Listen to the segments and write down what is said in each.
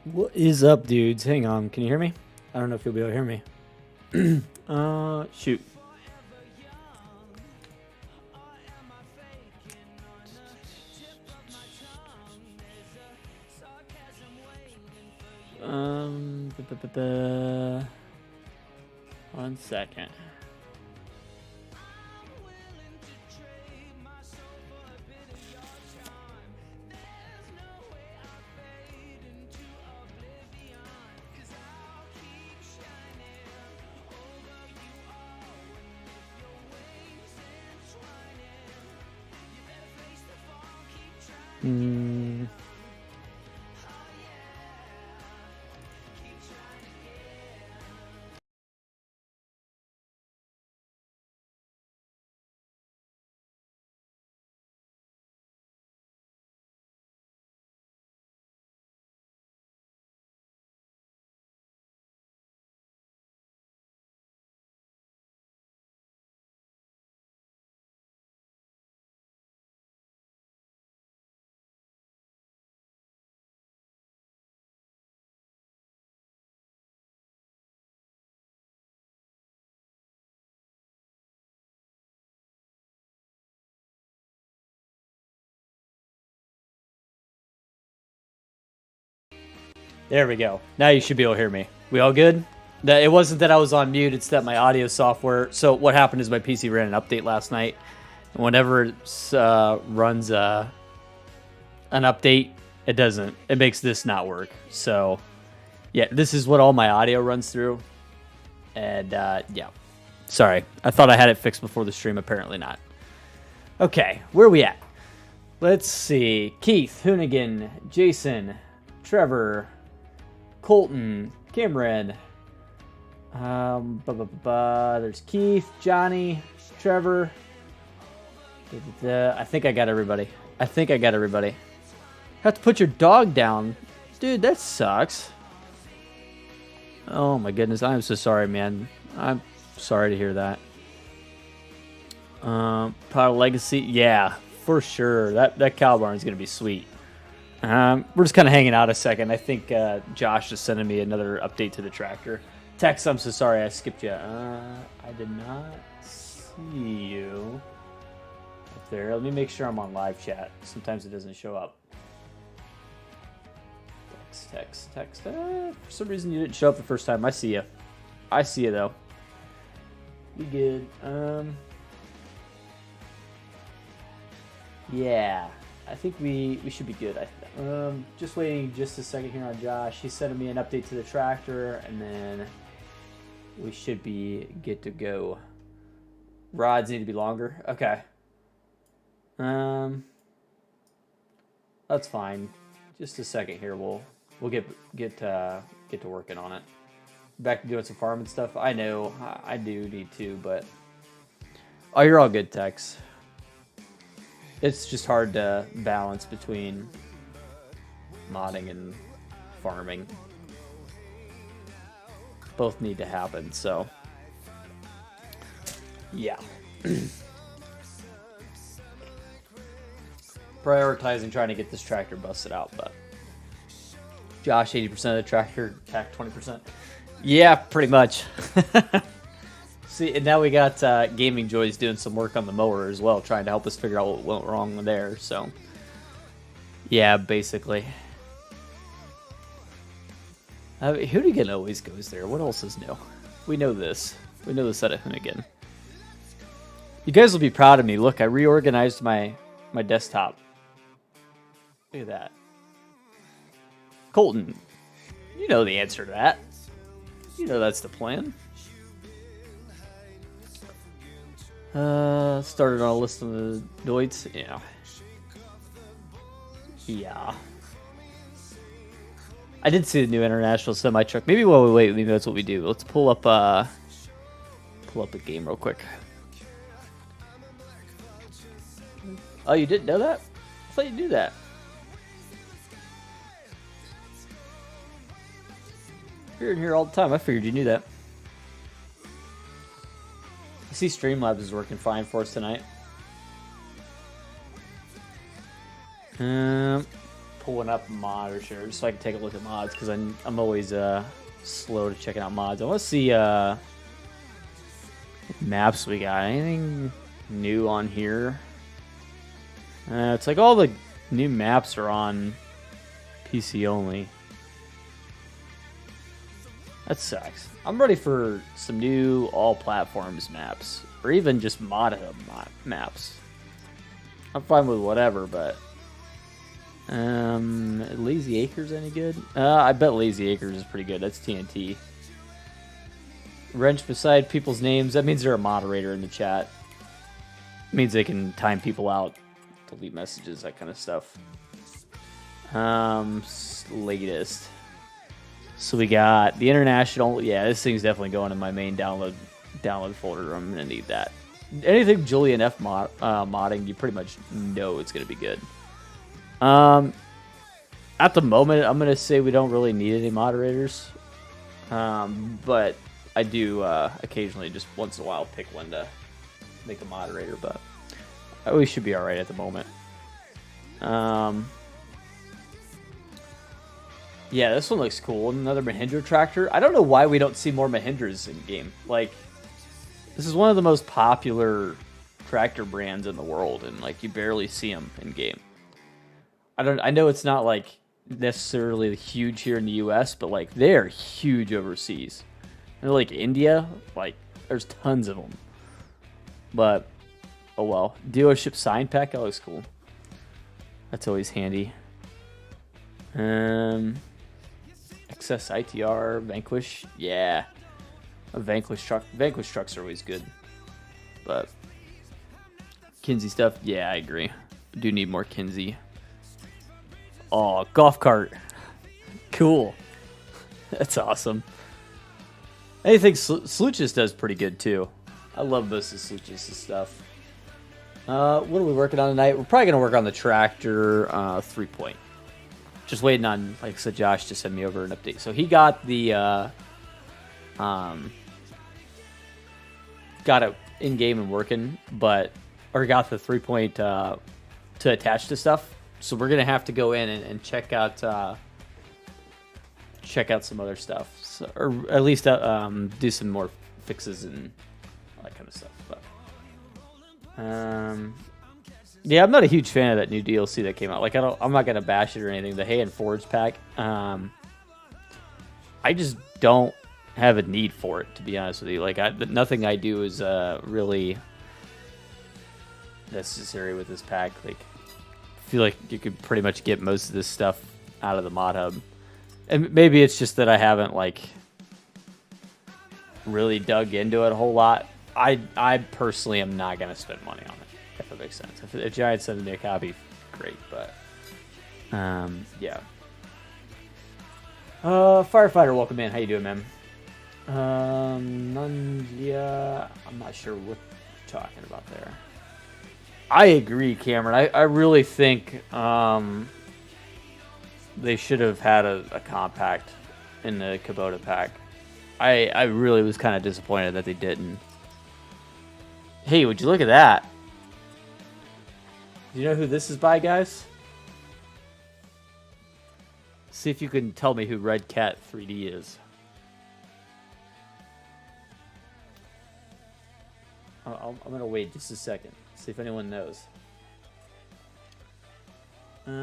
What is up, dudes? Hang on, can you hear me? I don't know if you'll be able to hear me. Shoot. Um, 1 second. There we go. Now you should be able to hear me. We all good? That it wasn't that I was on mute, it's that my audio software. So what happened is my PC ran an update last night. And whenever it runs an update, it makes this not work. So yeah, this is what all my audio runs through. And yeah, sorry. I thought I had it fixed before the stream. Apparently not. Okay, where are we at? Let's see. Keith, Hoonigan, Jason, Trevor, Colton, Cameron. There's Keith, Johnny, Trevor. I think I got everybody. Have to put your dog down. Dude, that sucks. Oh my goodness, I'm so sorry, man. I'm sorry to hear that. Pile Legacy, yeah, for sure. That cow barn is gonna be sweet. We're just kind of hanging out a second. I think Josh is sending me another update to the tractor. Tex, I'm so sorry I skipped you. I did not see you up there. Let me make sure I'm on live chat. Sometimes it doesn't show up. Text. For some reason you didn't show up the first time. I see you. Though. Be good. Yeah. I think we should be good. Just waiting just a second here on Josh. He's sending me an update to the tractor, and then we should be good to go. Rods need to be longer. Okay. That's fine. Just a second here. We'll get to working on it. Back to doing some farming stuff. I know I do need to, but oh, you're all good, Tex. It's just hard to balance between modding and farming. Both need to happen, so yeah. Prioritizing trying to get this tractor busted out, but Josh 80% of the tractor, tack 20%. Yeah, pretty much. See, and now we got Gaming Joy's doing some work on the mower as well, trying to help us figure out what went wrong there. So, yeah, basically. Hoonigan always goes there. What else is new? We know this. We know this out of Hoonigan. You guys will be proud of me. Look, I reorganized my desktop. Look at that. Colton, you know the answer to that. You know that's the plan. Started on a list of the Deutz. Yeah. I did see the new international semi truck. Maybe while we wait, maybe that's what we do. Let's pull up a game real quick. Oh, you didn't know that? I thought you'd do that. You're in here all the time. I figured you knew that. I see Streamlabs is working fine for us tonight. Pull pulling up mod or share just so I can take a look at mods because I'm always slow to checking out mods. I want to see maps we got. Anything new on here? It's like all the new maps are on PC only. That sucks. I'm ready for some new all platforms maps, or even just mod hub maps. I'm fine with whatever, but Lazy Acres any good? I bet Lazy Acres is pretty good. That's TNT. Wrench beside people's names. That means they're a moderator in the chat. It means they can time people out, delete messages, that kind of stuff. Latest. So we got the international. Yeah, this thing's definitely going in my main download folder. I'm gonna need that. Anything Julian F modding, you pretty much know it's gonna be good. At the moment, I'm gonna say we don't really need any moderators, but I do occasionally, just once in a while, pick one to make a moderator. But we should be all right at the moment. Yeah, this one looks cool. Another Mahindra tractor. I don't know why we don't see more Mahindras in game. Like, this is one of the most popular tractor brands in the world, and like you barely see them in game. I know it's not like necessarily huge here in the U.S., but like they're huge overseas. And like India, like there's tons of them. But oh well. Dealership sign pack. That looks cool. That's always handy. XS ITR, Vanquish, yeah. A Vanquish truck. Vanquish trucks are always good. But Kinsey stuff, yeah, I agree. Do need more Kinsey. Oh, golf cart. Cool. That's awesome. Anything Sluchus does pretty good too. I love most of Sluchus' stuff. What are we working on tonight? We're probably gonna work on the tractor 3-point. Just waiting on, like I said, Josh to send me over an update. So he got the got it in game and working, or got the 3-point to attach to stuff. So we're gonna have to go in and check out some other stuff, so, or at least do some more fixes and all that kind of stuff. But yeah, I'm not a huge fan of that new DLC that came out. Like, I'm not gonna bash it or anything. The Hay and Forge pack, I just don't have a need for it, to be honest with you. Like, nothing I do is really necessary with this pack. Like, I feel like you could pretty much get most of this stuff out of the mod hub, and maybe it's just that I haven't like really dug into it a whole lot. I personally am not gonna spend money on it. If that makes sense. If Giant sends me a copy, great. But yeah. Firefighter, welcome in. How you doing, man? Nundia, I'm not sure what you're talking about there. I agree, Cameron. I really think they should have had a compact in the Kubota pack. I really was kind of disappointed that they didn't. Hey, would you look at that? Do you know who this is by, guys? See if you can tell me who Red Cat 3D is. I'm going to wait just a second. See if anyone knows. Put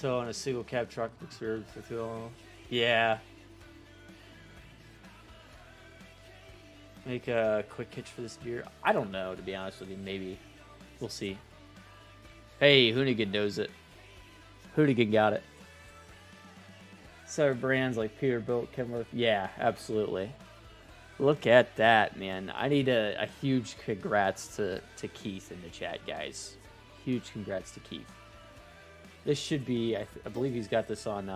on a single cab truck. Yeah. Make a quick hitch for this deer. I don't know, to be honest with you. Maybe. We'll see. Hey, Hoonigan knows it. Hoonigan got it. So brands like Peterbilt, Kenworth. Yeah, absolutely. Look at that, man. I need a huge congrats to Keith in the chat, guys. Huge congrats to Keith. This should be, I believe he's got this on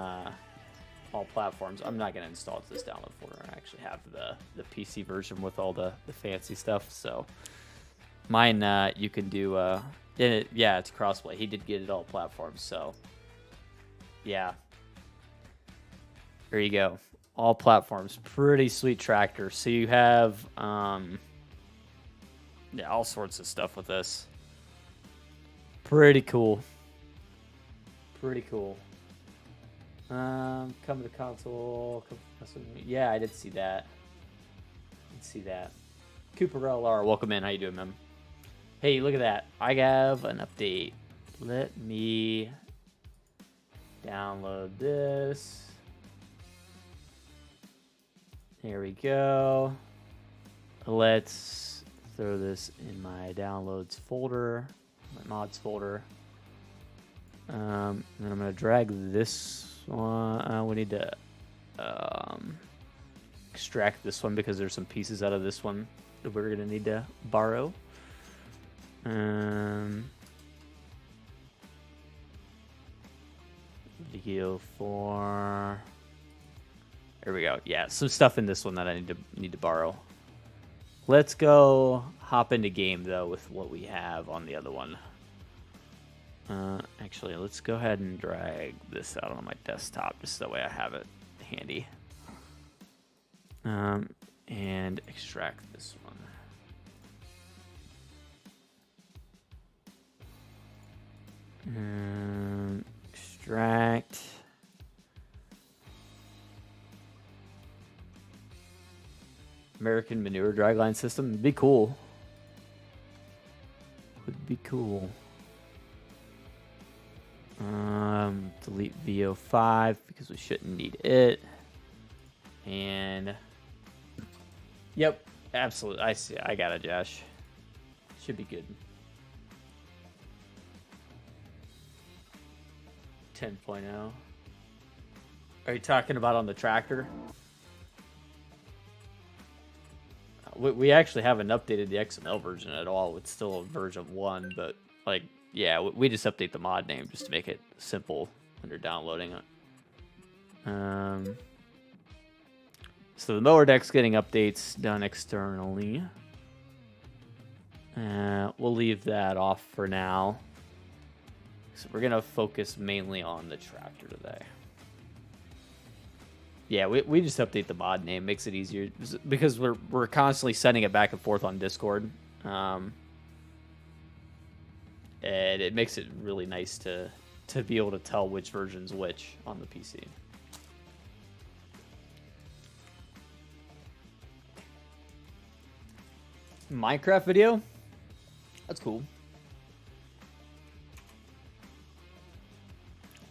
all platforms. I'm not going to install it to this download folder. I actually have the PC version with all the fancy stuff. So mine, you can do, yeah, it's crossplay. He did get it all platforms. So yeah, there you go. All platforms. Pretty sweet tractor. So you have Yeah, all sorts of stuff with this. Pretty cool. Pretty cool. Come to the console. Yeah, I did see that. Cooper LR, welcome in. How you doing, man? Hey, look at that. I have an update. Let me download this. Here we go. Let's throw this in my downloads folder, my mods folder. And then I'm going to drag this one. We need to extract this one because there's some pieces out of this one that we're going to need to borrow. Video 4. There we go. Yeah, some stuff in this one that I need to borrow. Let's go hop into game though with what we have on the other one. Actually, let's go ahead and drag this out on my desktop just that way I have it handy. And extract this one. Extract. American manure dragline system. It'd be cool. Would be cool. Delete VO5 because we shouldn't need it. And yep, absolutely. I see. I got it, Josh. Should be good. 10.0. Are you talking about on the tractor? We actually haven't updated the XML version at all. It's still a version 1, but like, yeah, we just update the mod name just to make it simple when you're downloading it. So the mower deck's getting updates done externally. We'll leave that off for now. So we're gonna focus mainly on the tractor today. Yeah, we just update the mod name, makes it easier because we're constantly sending it back and forth on Discord, and it makes it really nice to be able to tell which version's which on the PC. Minecraft video? That's cool.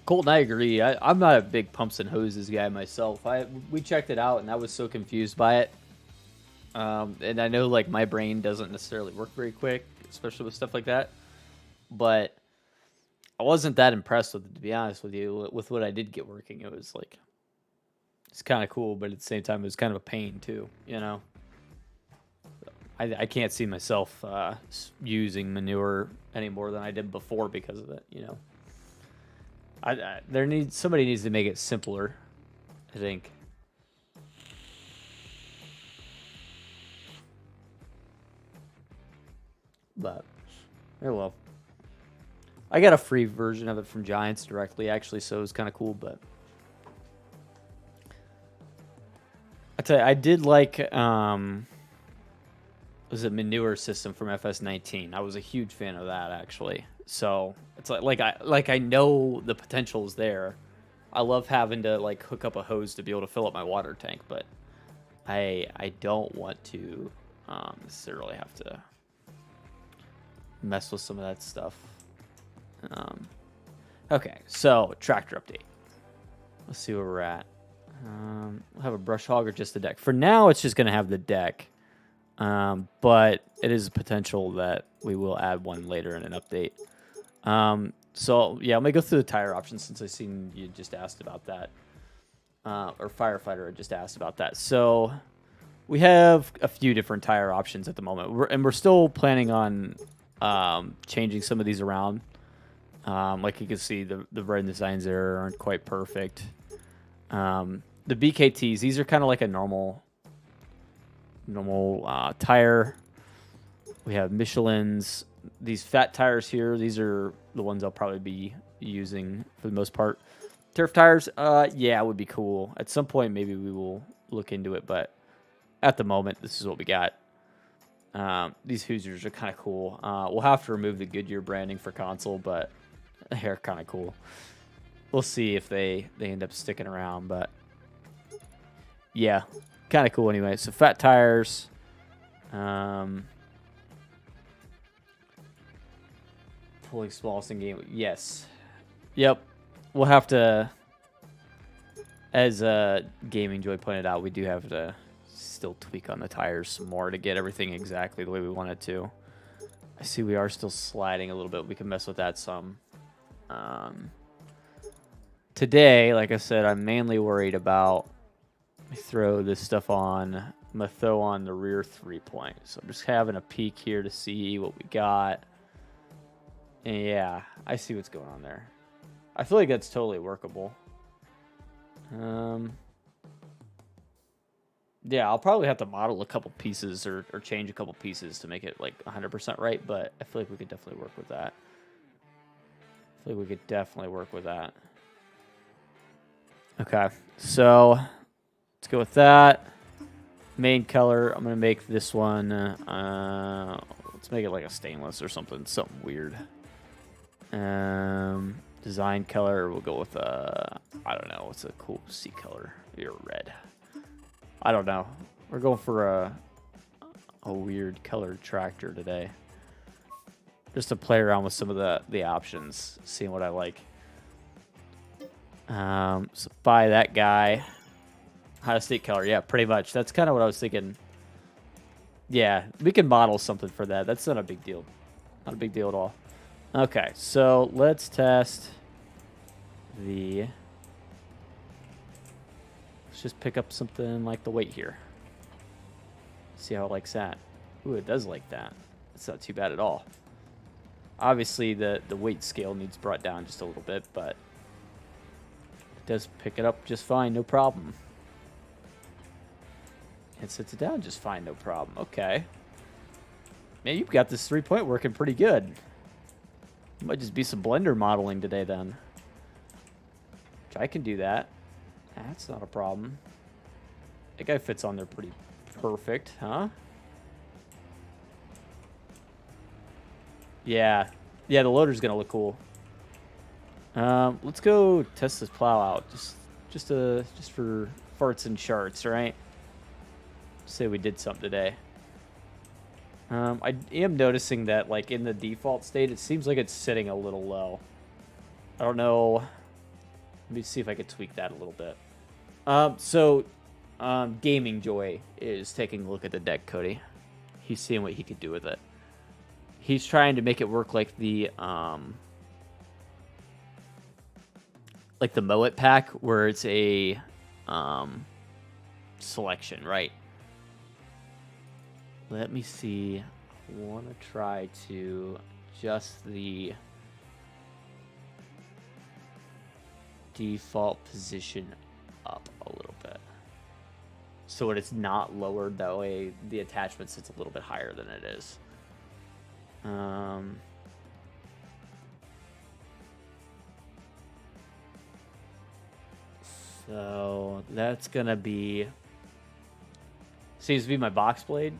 Colton, I agree. I'm not a big pumps and hoses guy myself. We checked it out, and I was so confused by it. And I know, like, my brain doesn't necessarily work very quick, especially with stuff like that. But I wasn't that impressed with it, to be honest with you. With what I did get working, it was like, it's kind of cool, but at the same time, it was kind of a pain too. You know, I can't see myself using manure any more than I did before because of it. You know. Somebody needs to make it simpler, I think. But, oh well. I got a free version of it from Giants directly, actually, so it was kind of cool, but I tell you, I did like was a manure system from FS19. I was a huge fan of that, actually. So it's like I know the potential is there. I love having to like hook up a hose to be able to fill up my water tank, but I don't want to necessarily have to mess with some of that stuff. Okay, so tractor update. Let's see where we're at. We'll have a brush hog or just the deck. For now, it's just going to have the deck. But it is a potential that we will add one later in an update. So, yeah, I'm going to go through the tire options since I've seen you just asked about that. Or Firefighter had just asked about that. So, we have a few different tire options at the moment. We're still planning on changing some of these around. Like you can see, the red designs there aren't quite perfect. The BKTs, these are kind of like a normal tire. We have Michelin's. These fat tires here, these are the ones I'll probably be using for the most part. Turf tires, yeah, it would be cool. At some point, maybe we will look into it, but at the moment, this is what we got. These Hoosiers are kind of cool. We'll have to remove the Goodyear branding for console, but they're kind of cool. We'll see if they end up sticking around, but yeah, kind of cool anyway. So fat tires. Pulling smallest in game. Yes. Yep. We'll have to, as Gaming Joy pointed out, we do have to still tweak on the tires some more to get everything exactly the way we want it to. I see we are still sliding a little bit. We can mess with that some. Today, like I said, I'm mainly worried about, let me throw this stuff on. I'm going to throw on the rear 3-point. So I'm just having a peek here to see what we got. And yeah, I see what's going on there. I feel like that's totally workable. Yeah, I'll probably have to model a couple pieces or change a couple pieces to make it like 100% right, but I feel like we could definitely work with that. I feel like we could definitely work with that. Okay, so let's go with that. Main color, I'm going to make this one, let's make it like a stainless or something weird. Design color, we'll go with, I don't know, what's a cool C color? You're red. I don't know. We're going for a weird colored tractor today. Just to play around with some of the options, seeing what I like. So buy that guy. High state color, yeah, pretty much. That's kind of what I was thinking. Yeah, we can model something for that. That's not a big deal. Not a big deal at all. Okay, so let's test the... Let's just pick up something like the weight here. See how it likes that. Ooh, it does like that. That's not too bad at all. Obviously, the weight scale needs brought down just a little bit, but it does pick it up just fine, no problem. It sits it down just fine, no problem. Okay. Man, you've got this 3-point working pretty good. Might just be some Blender modeling today then. Which I can do that. That's not a problem. That guy fits on there pretty perfect, huh? Yeah. Yeah, the loader's gonna look cool. Let's go test this plow out. Just for farts and charts, right? Say we did something today. I am noticing that, like, in the default state, it seems like it's sitting a little low. I don't know. Let me see if I can tweak that a little bit. Gaming Joy is taking a look at the deck, Cody. He's seeing what he could do with it. He's trying to make it work like the Moet pack, where it's a selection, right? Let me see. I want to try to adjust the default position up a little bit, so that it's not lowered. That way the attachment sits a little bit higher than it is. So that's gonna be, seems to be my box blade.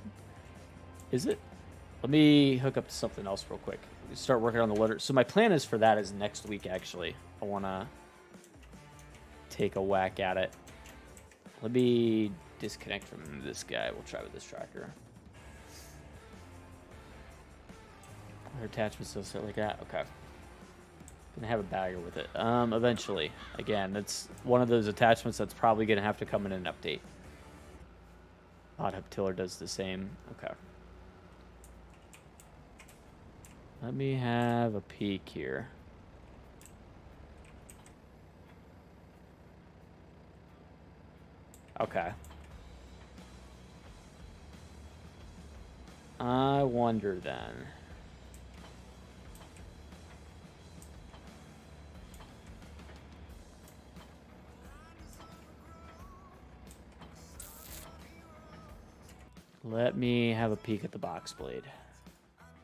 Is it? Let me hook up to something else real quick. Start working on the loader. So my plan is for that is next week, actually. I want to take a whack at it. Let me disconnect from this guy. We'll try with this tractor. Our attachments still sit like that? Okay. Gonna have a bagger with it. Eventually. Again, that's one of those attachments that's probably gonna have to come in an update. Hot Hub Tiller does the same. Okay. Let me have a peek here. Okay. I wonder then. Let me have a peek at the box blade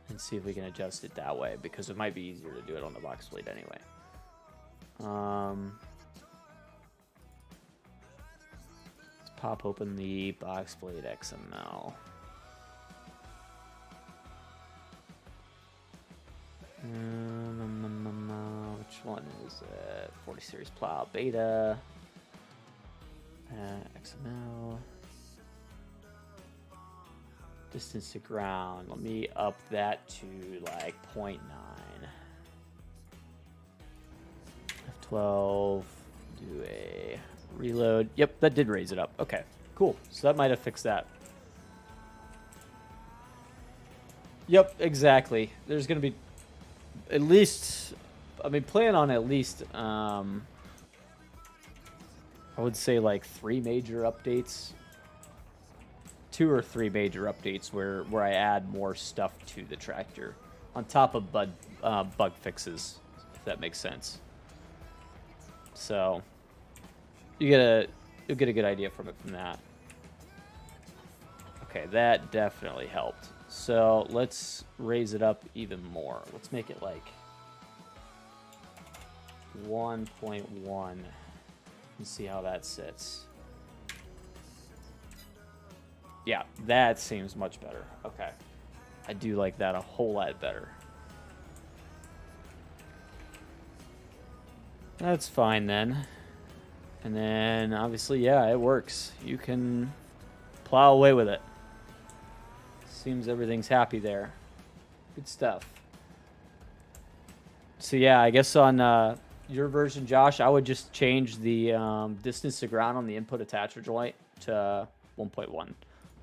and see if we can adjust it that way, because it might be easier to do it on the box blade anyway. Let's pop open the box blade XML. Which one is it? 40 series plow beta. XML. Distance to ground. Let me up that to like 0.9. F12. Do a reload. Yep, that did raise it up. Okay, cool. So that might have fixed that. Yep, exactly. There's going to be at least, I mean, plan on at least, I would say like 3 major updates. 2 or 3 major updates where I add more stuff to the tractor on top of bug fixes, if that makes sense. So you'll get a good idea from that. Okay, that definitely helped. So let's raise it up even more. Let's make it like 1.1 and see how that sits. Yeah, that seems much better. Okay. I do like that a whole lot better. That's fine then. And then obviously, yeah, it works. You can plow away with it. Seems everything's happy there. Good stuff. So yeah, I guess on your version, Josh, I would just change the distance to ground on the input attacher joint to 1.1.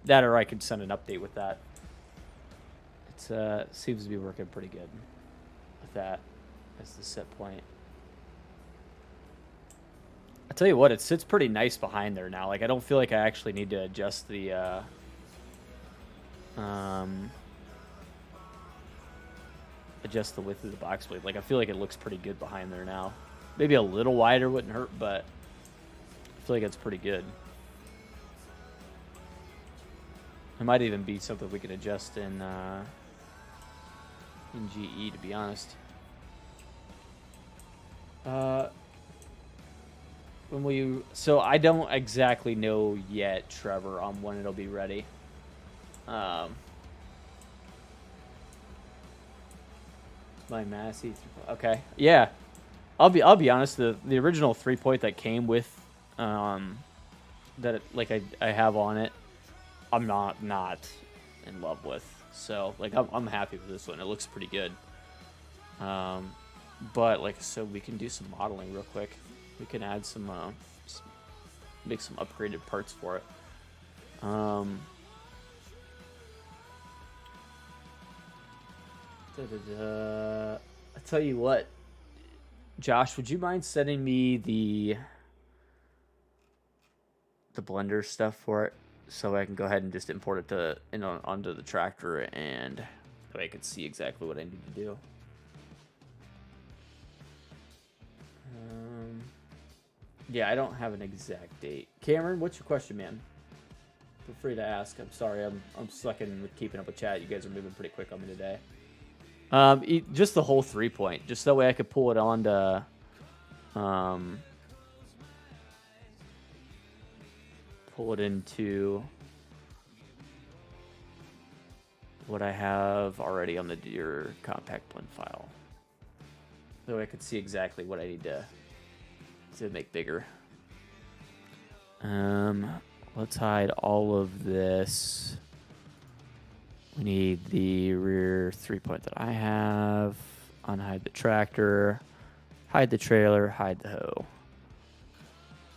That, or I could send an update with that. It seems to be working pretty good with that as the set point. I tell you what, it sits pretty nice behind there now. Like, I don't feel like I actually need to adjust the width of the box plate. Like, I feel like it looks pretty good behind there now. Maybe a little wider wouldn't hurt, but I feel like it's pretty good. It might even be something we could adjust in GE, to be honest. When will you? So I don't exactly know yet, Trevor, on when it'll be ready. My Massey. Okay, yeah. I'll be honest. The original 3-point that came with that I have on it, I'm not in love with. So like I'm happy with this one. It looks pretty good. But like I said, we can do some modeling real quick. We can add some make some upgraded parts for it. I'll tell you what, Josh, would you mind sending me the Blender stuff for it, so I can go ahead and just import it onto the tractor, and so I can see exactly what I need to do. Yeah, I don't have an exact date. Cameron, what's your question, man? Feel free to ask. I'm sorry, I'm sucking with keeping up with chat. You guys are moving pretty quick on me today. Just the whole 3-point, just that way I could pull it onto pull it into what I have already on the DEERE compact blend file, so I could see exactly what I need to make bigger. Let's hide all of this. We need the rear 3-point that I have. Unhide the tractor. Hide the trailer. Hide the hoe.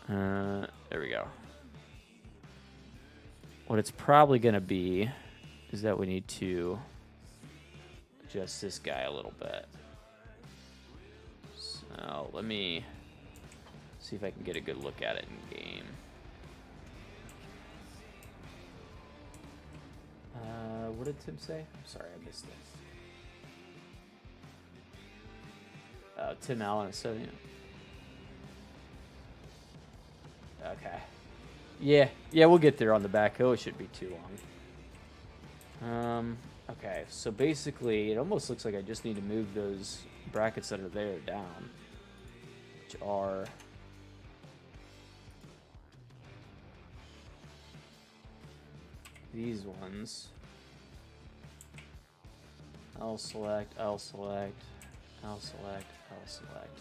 There we go. What it's probably going to be is that we need to adjust this guy a little bit. So let me see if I can get a good look at it in game. What did Tim say? I'm sorry, I missed this. Tim Allen, so okay. Yeah, we'll get there on the backhoe. It shouldn't be too long. Okay, so basically, it almost looks like I just need to move those brackets that are there down, which are these ones. I'll select. I'll select, I'll select.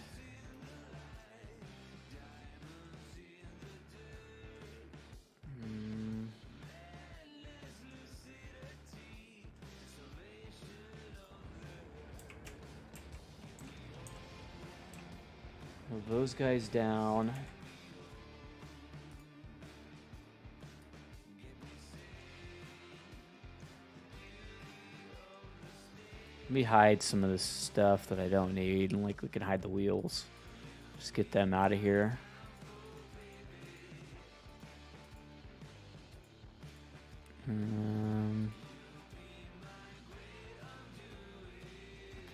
Move those guys down. Let me hide some of this stuff that I don't need. Like, we can hide the wheels. Just get them out of here.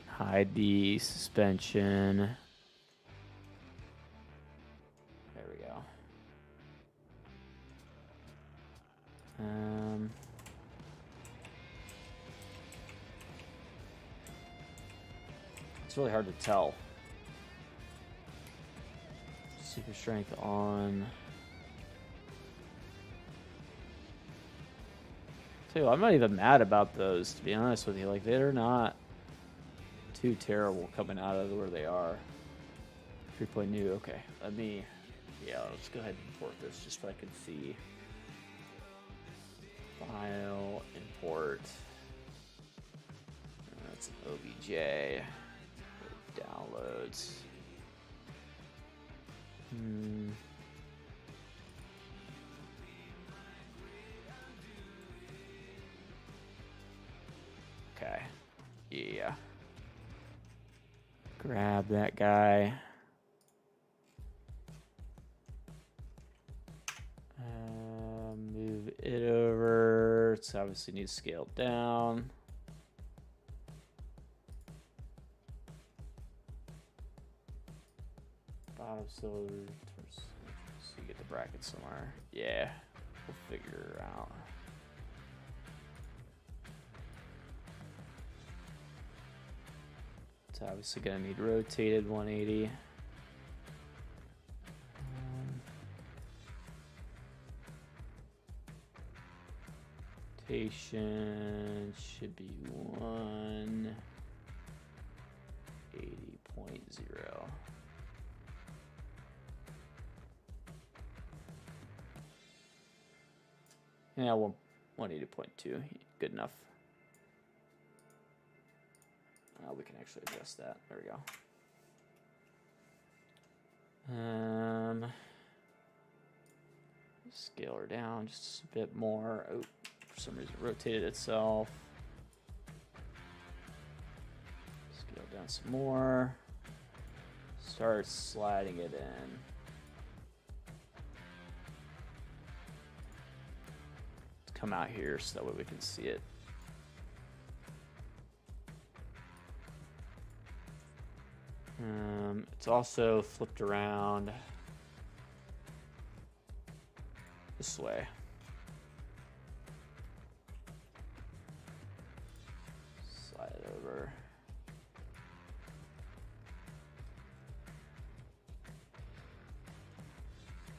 Hide the suspension. There we go. It's really hard to tell. Super strength on. Too, I'm not even mad about those, to be honest with you. Like, they're not too terrible coming out of where they are. 3 new. Okay, let me. Yeah, let's go ahead and import this just so I can see. File, import. That's an OBJ. Downloads. Okay. Yeah. Grab that guy. Move it over. It's obviously needs scaled down. Bottom cylinder. So you get the bracket somewhere. Yeah. We'll figure it out. It's obviously gonna need rotated 180. Rotation should be 180.0. Yeah, 180.2. Good enough. We can actually adjust that. There we go. Scale her down just a bit more. Oh, for some reason it rotated itself. Scale down some more. Start sliding it in. Let's come out here so that way we can see it. It's also flipped around this way. Slide it over.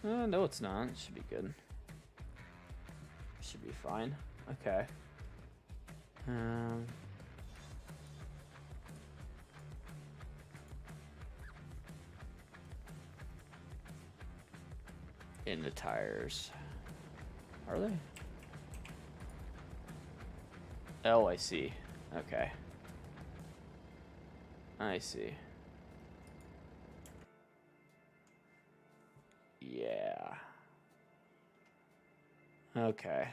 No, it's not. It should be good. Should be fine. Okay. In the tires. Are they? Oh, I see. Okay. I see. Yeah. Okay.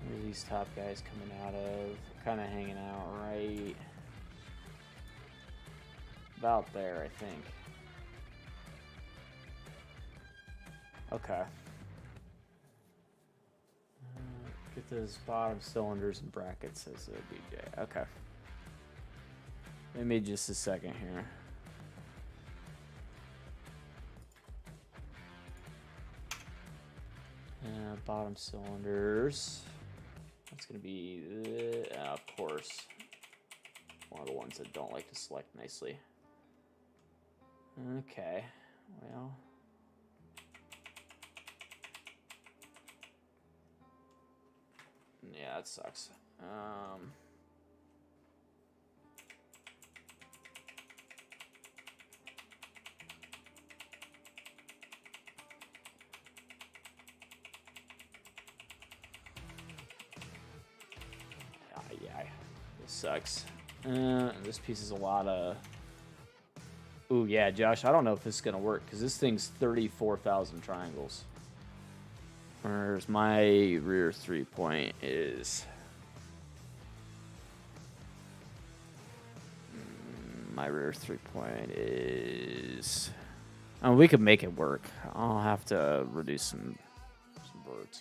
Where are these top guys coming out of? Kind of hanging out right about there, I think. Okay. Get those bottom cylinders and brackets as a BJ. Okay. Give me just a second here. Bottom cylinders. That's going to be, of course, one of the ones that don't like to select nicely. Okay, well, Yeah, that sucks. Yeah, this sucks. This piece is a lot of... Ooh, yeah, Josh, I don't know if this is going to work, because this thing's 34,000 triangles. Whereas my rear 3-point is... My rear 3-point is... Oh, we could make it work. I'll have to reduce some birds.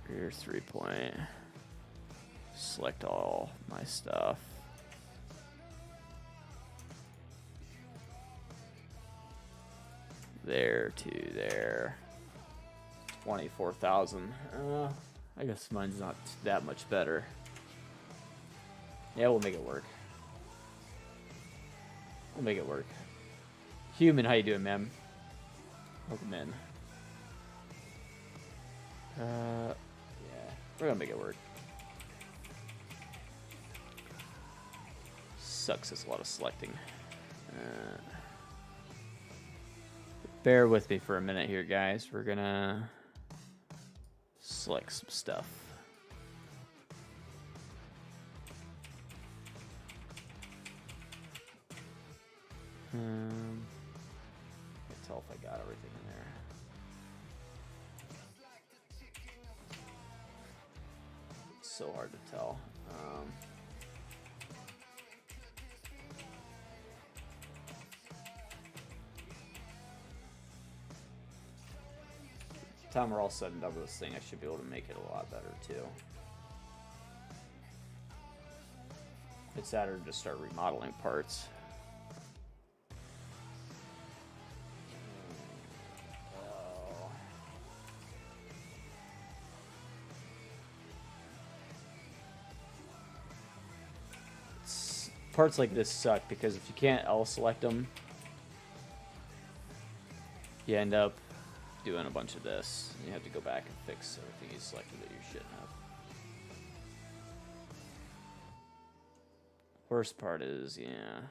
Rear 3-point. Select all my stuff. There to there. 24,000. I guess mine's not that much better. Yeah, we'll make it work. We'll make it work. Human, how you doing, man? Welcome in. Yeah, we're gonna make it work. Sucks, it's a lot of selecting. Bear with me for a minute here, guys. We're gonna select some stuff. Can't tell if I got everything in there. It's so hard to tell. Time we're all said and done with this thing, I should be able to make it a lot better too. It's sadder to start remodeling parts. Parts like this suck because if you can't L select them, you end up doing a bunch of this. And you have to go back and fix everything you selected that you shouldn't have. Worst part is, yeah.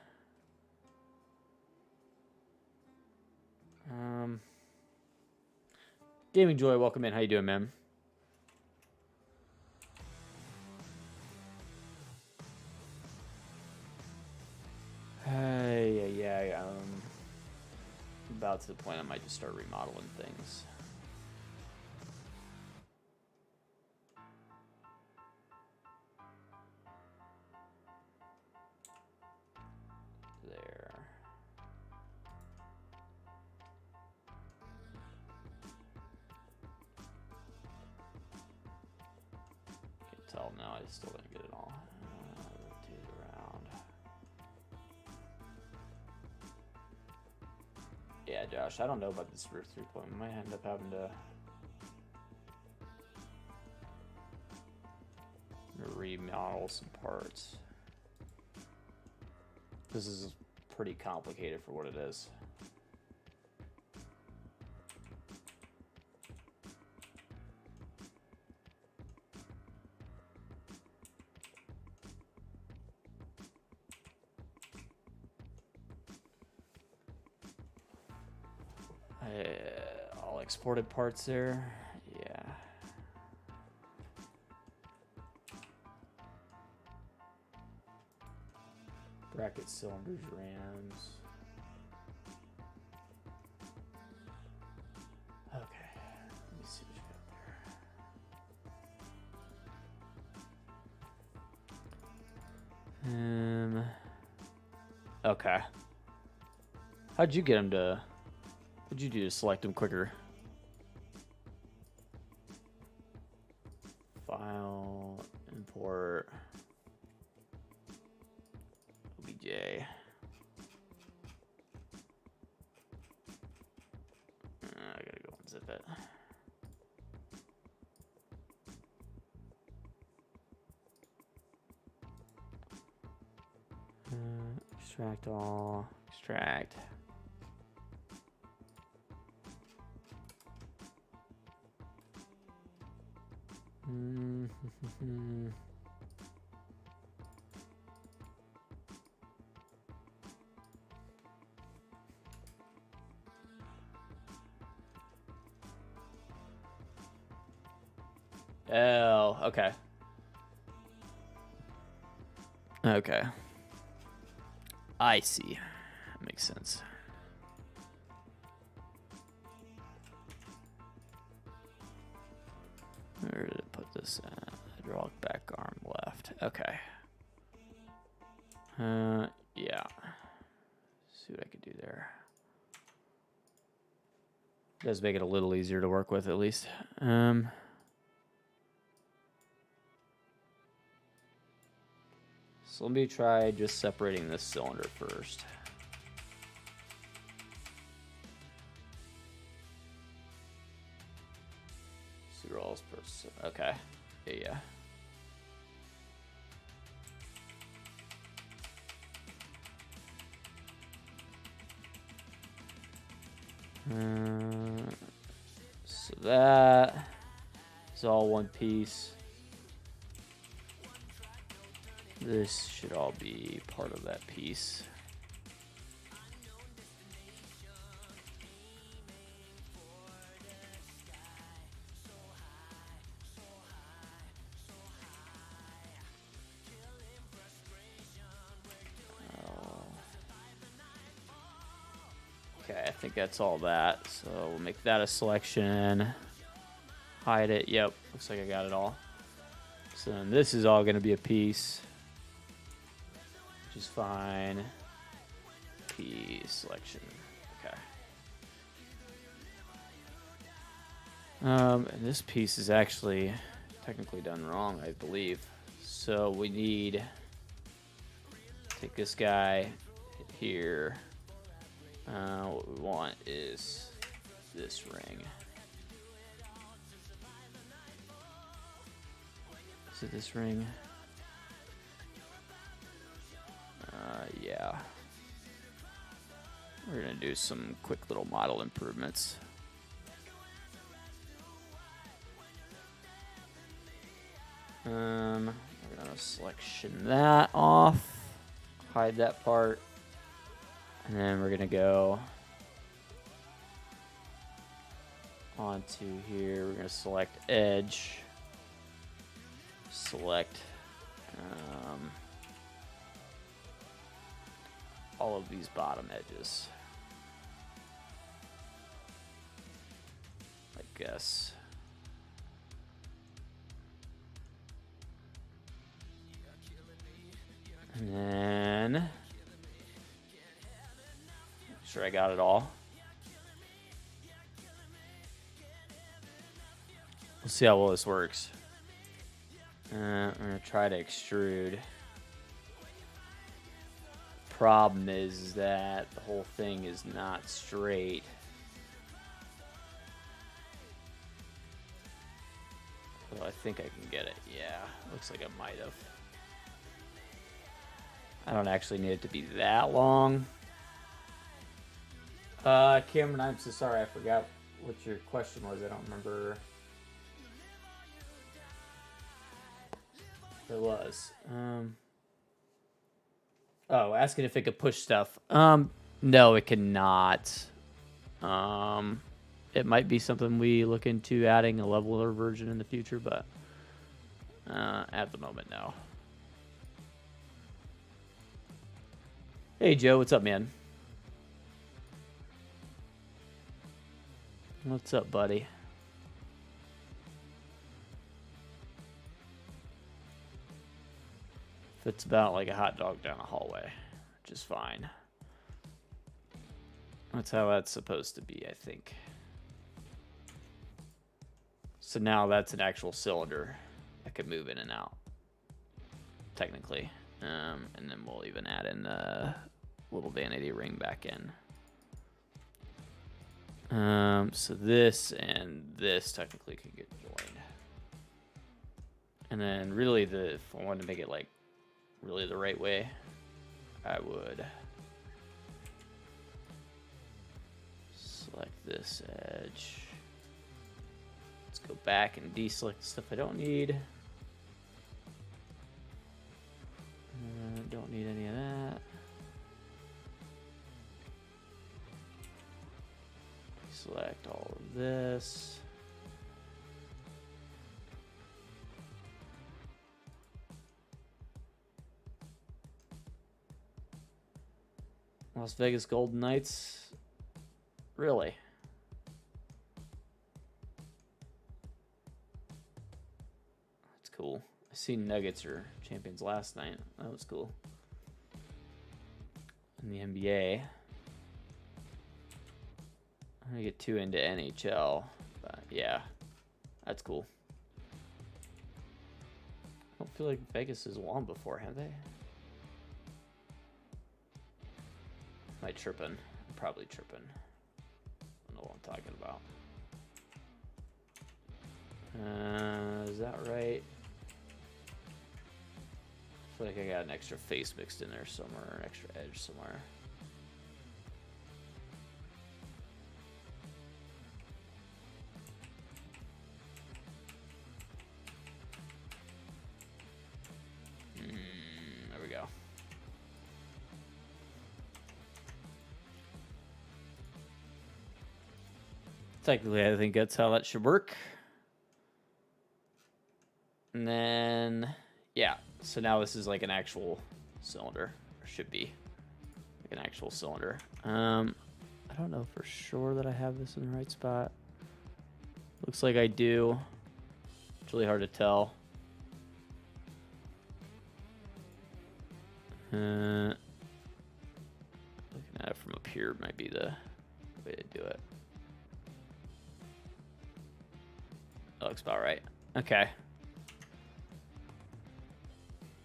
Gaming Joy, welcome in. How you doing, man? Yeah. About to the point I might just start remodeling things. There. Can't tell now. I still didn't get it all. Rotate it around. Yeah, Josh, I don't know about this rear 3-point. We might end up having to remodel some parts. This is pretty complicated for what it is. All exported parts there. Yeah. Bracket cylinders, rams. Okay. Let me see what you got there. Okay. How'd you get him to... What'd you do to select them quicker? File, import, OBJ. I gotta go unzip it. Extract all, extract. Oh, okay. Okay. I see. That makes sense. Where did it put this at? Hydraulic back arm left. Okay. Yeah. See what I could do there. Does make it a little easier to work with, at least. So let me try just separating this cylinder first. Rolls per. Okay. Yeah. So that is all one piece. This should all be part of that piece. Okay, I think that's all that. So we'll make that a selection. Hide it. Yep, looks like I got it all. So then this is all going to be a piece, which is fine. Piece selection. Okay. And this piece is actually technically done wrong, I believe. So we need take this guy hit here. What we want is this ring. Is it this ring? Yeah. We're gonna do some quick little model improvements. We're gonna selection that off, hide that part, and then we're gonna go onto here. We're gonna select edge, select all of these bottom edges, I guess. And then, make sure I got it all. We'll see how well this works. I'm gonna try to extrude. Problem is that the whole thing is not straight. So I think I can get it. Yeah, looks like I might have. I don't actually need it to be that long. Cameron, I'm so sorry. I forgot what your question was. I don't remember. It was. Oh, asking if it could push stuff. No, it cannot. It might be something we look into adding a leveler version in the future, but at the moment, no. Hey, Joe, what's up, man? What's up, buddy? Fits about like a hot dog down a hallway, which is fine. That's how that's supposed to be, I think. So now that's an actual cylinder that could move in and out, technically. And then we'll even add in the little vanity ring back in. So this and this technically could get joined. And then really if I wanted to make it like really the right way, I would select this edge. Let's go back and deselect stuff I don't need. Don't need any of that. Select all of this. Las Vegas Golden Knights. Really? That's cool. I seen Nuggets are champions last night. That was cool. In the NBA. I'm gonna get too into NHL, but yeah, that's cool. I don't feel like Vegas has won before, have they? Am I tripping? I'm probably tripping. I don't know what I'm talking about. Is that right? I feel like I got an extra face mixed in there somewhere, an extra edge somewhere. There we go. Technically, I think that's how that should work. And then, yeah, so now this is like an actual cylinder, or should be like an actual cylinder. I don't know for sure that I have this in the right spot. Looks like I do. It's really hard to tell. Looking at it from up here might be the way to do it. That looks about right. Okay.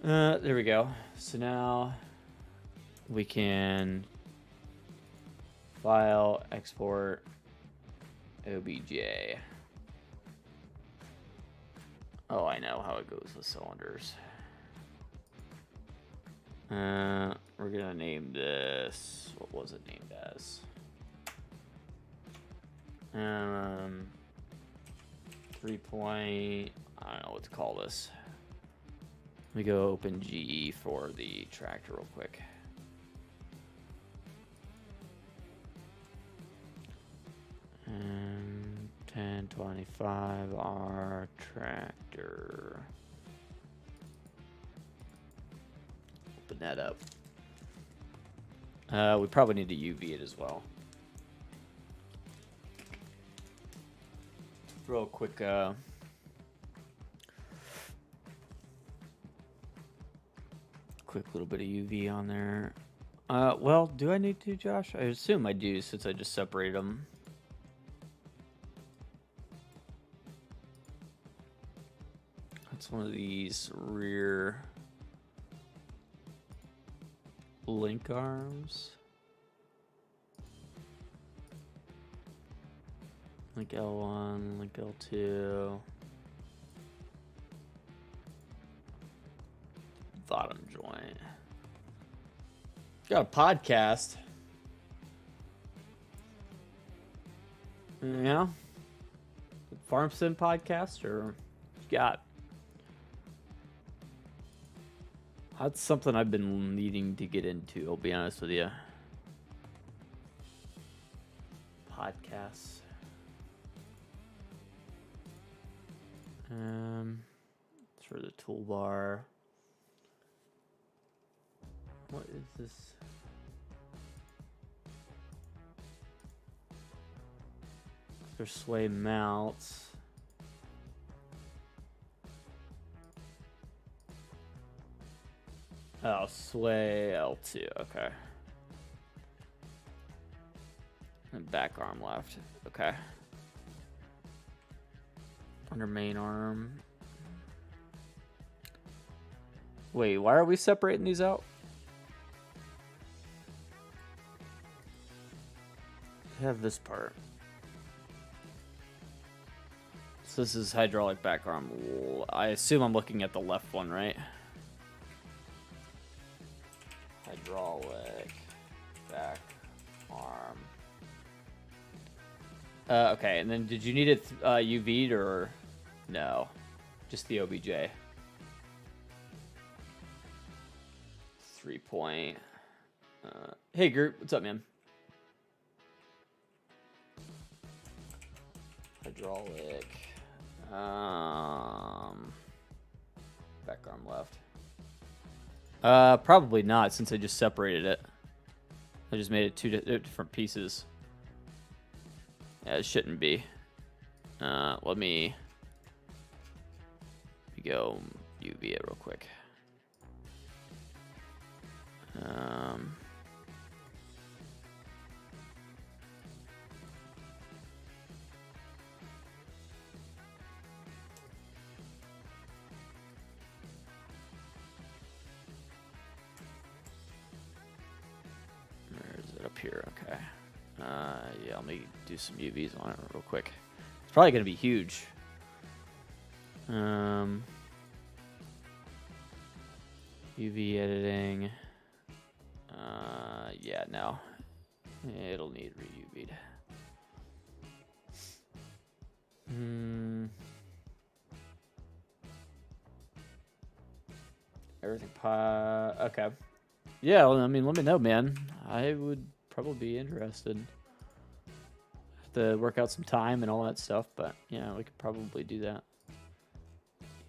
There we go. So now we can file, export, OBJ. Oh, I know how it goes with cylinders. We're gonna name this, what was it named as? 3 point, I don't know what to call this. Let me go open GE for the tractor real quick. And 1025R tractor. Open that up. We probably need to UV it as well. Throw a quick little bit of UV on there. Well, do I need to, Josh? I assume I do since I just separated them. That's one of these rear link arms. Link L1, link L2. Bottom joint. Got a podcast. Yeah. Farm Sim podcast, or what you got? That's something I've been needing to get into, I'll be honest with you. Podcasts. For the toolbar. What is this? There's sway mounts. Oh, sway L2, okay. And back arm left, okay. Under main arm. Wait, why are we separating these out? I have this part. So this is hydraulic back arm. I assume I'm looking at the left one, right? Hydraulic back arm. Okay, and then did you need it UV'd or no? Just the OBJ. 3-point. Hey, Group, what's up, man? Hydraulic. Back arm left. Probably not, since I just separated it. I just made it two different pieces. Yeah, it shouldn't be. Let me go UV it real quick. Where is it? Up here, okay. Yeah, let me do some UVs on it real quick. It's probably going to be huge. UV editing. Yeah, no. It'll need re-UV'd. Everything okay. Yeah, well, I mean, let me know, man. I would probably be interested. Have to work out some time and all that stuff, but yeah, we could probably do that.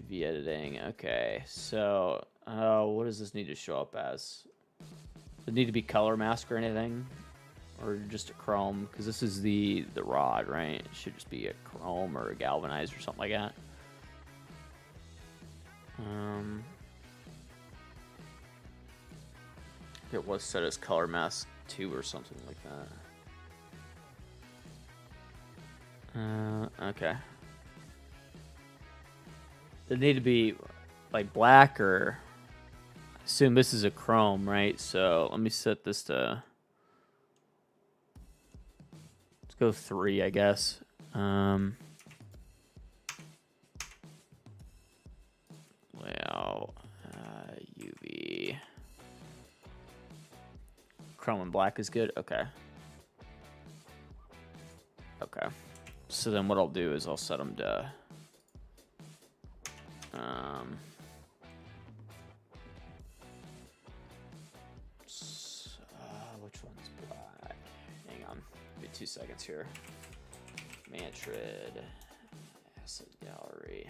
UV editing. Okay, so what does this need to show up as? Does it need to be color mask or anything, or just a chrome? Because this is the rod, right? It should just be a chrome or a galvanized or something like that. It was set as color mask 2 or something like that. Okay. Does it need to be like black, or I assume this is a chrome, right? So let me set this to, let's go 3, I guess. Well, UV. Chrome and black is good. Okay. Okay. So then what I'll do is I'll set them to which one's black? Hang on. Give me 2 seconds here. Mantrid. Asset gallery.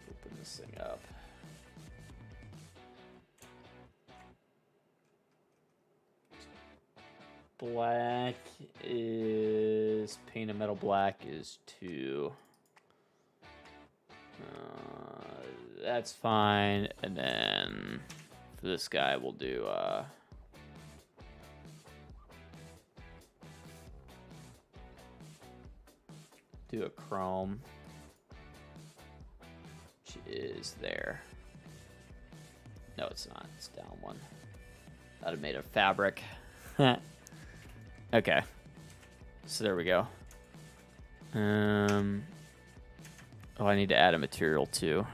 Open this thing up. Black is paint a metal black is 2. That's fine. And then for this guy, we'll do a chrome, which is there. No, it's not. It's down 1. That'd have made a fabric. Okay. So there we go. Oh, I need to add a material too.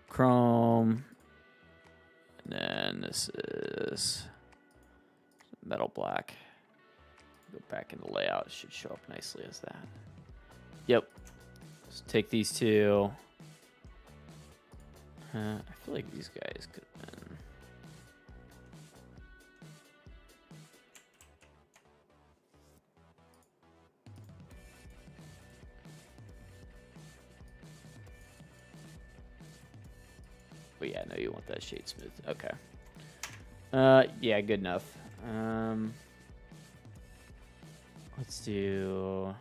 Chrome. And then this is metal black. Go back in the layout. It should show up nicely as that. Yep. Let's take these two. I feel like these guys could have been. But yeah, no, you want that shade smooth. Okay. Yeah, good enough. Let's do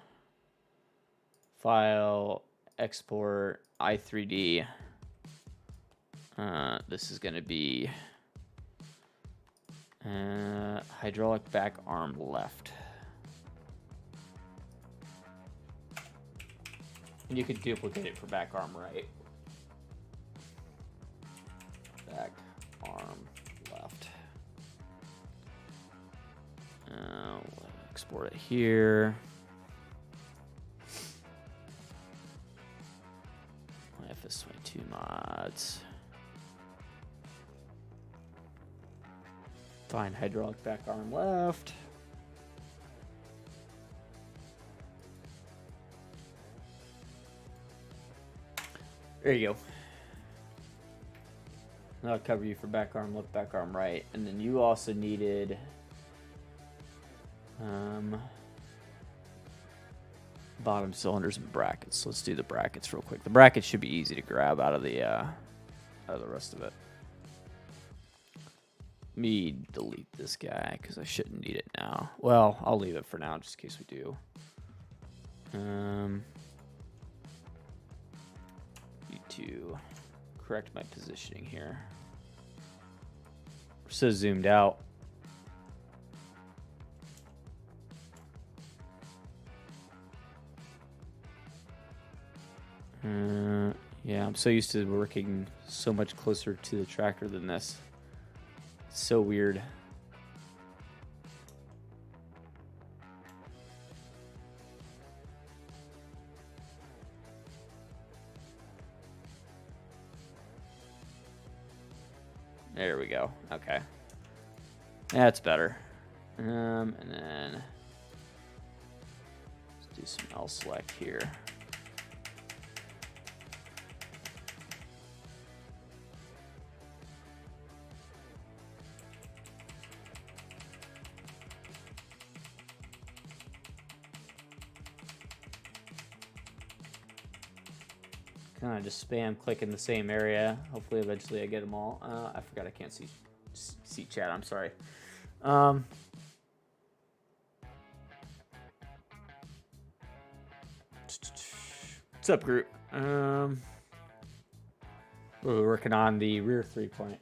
file, export, i3D. This is going to be hydraulic back arm left. And you could duplicate it for back arm right. Back arm left. Export it here. FS22 mods. Find hydraulic back arm left. There you go. That'll cover you for back arm left, back arm right. And then you also needed bottom cylinders and brackets. Let's do the brackets real quick. The brackets should be easy to grab out of the rest of it. Let me delete this guy because I shouldn't need it now. Well, I'll leave it for now just in case we do. Need to correct my positioning here. We're so zoomed out. Yeah, I'm so used to working so much closer to the tractor than this. It's so weird. There we go. Okay. That's better. And then let's do some L select here. Kind of just spam click in the same area. Hopefully eventually I get them all. I forgot I can't see chat. I'm sorry. What's up, group? We're working on the rear 3-point.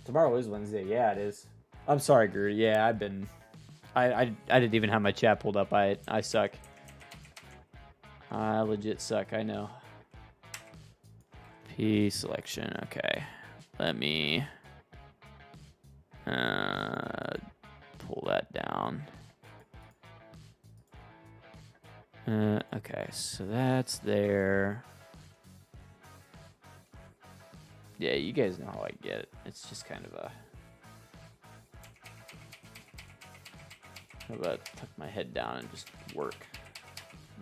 Tomorrow is Wednesday. Yeah, it is. I'm sorry, Groot. Yeah, I've been... I didn't even have my chat pulled up. I suck. I legit suck. I know. P selection. Okay. Let me pull that down. Okay, so that's there. Yeah, you guys know how I get it. It's just kind of a... How about tuck my head down and just work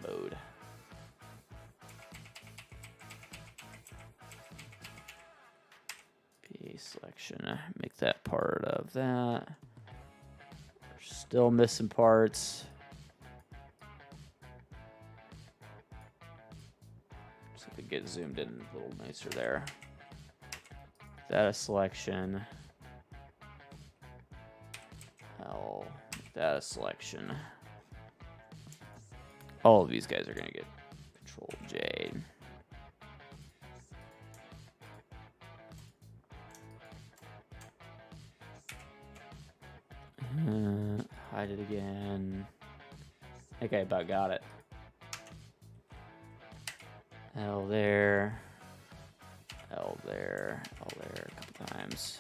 mode. P selection, make that part of that. We're still missing parts. So we get zoomed in a little nicer there. That a selection. L. That a selection. All of these guys are going to get Control J. Hide it again. I think I about got it. L there. L there. L there a couple times.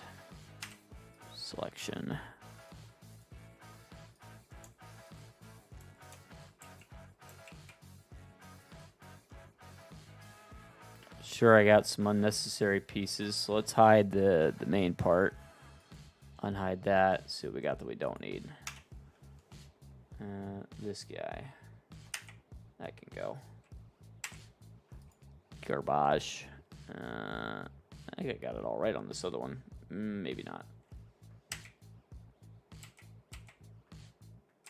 Selection. Sure, I got some unnecessary pieces, so let's hide the main part. Unhide that, see what we got that we don't need. This guy. That can go. Garbage. I think I got it all right on this other one. Maybe not.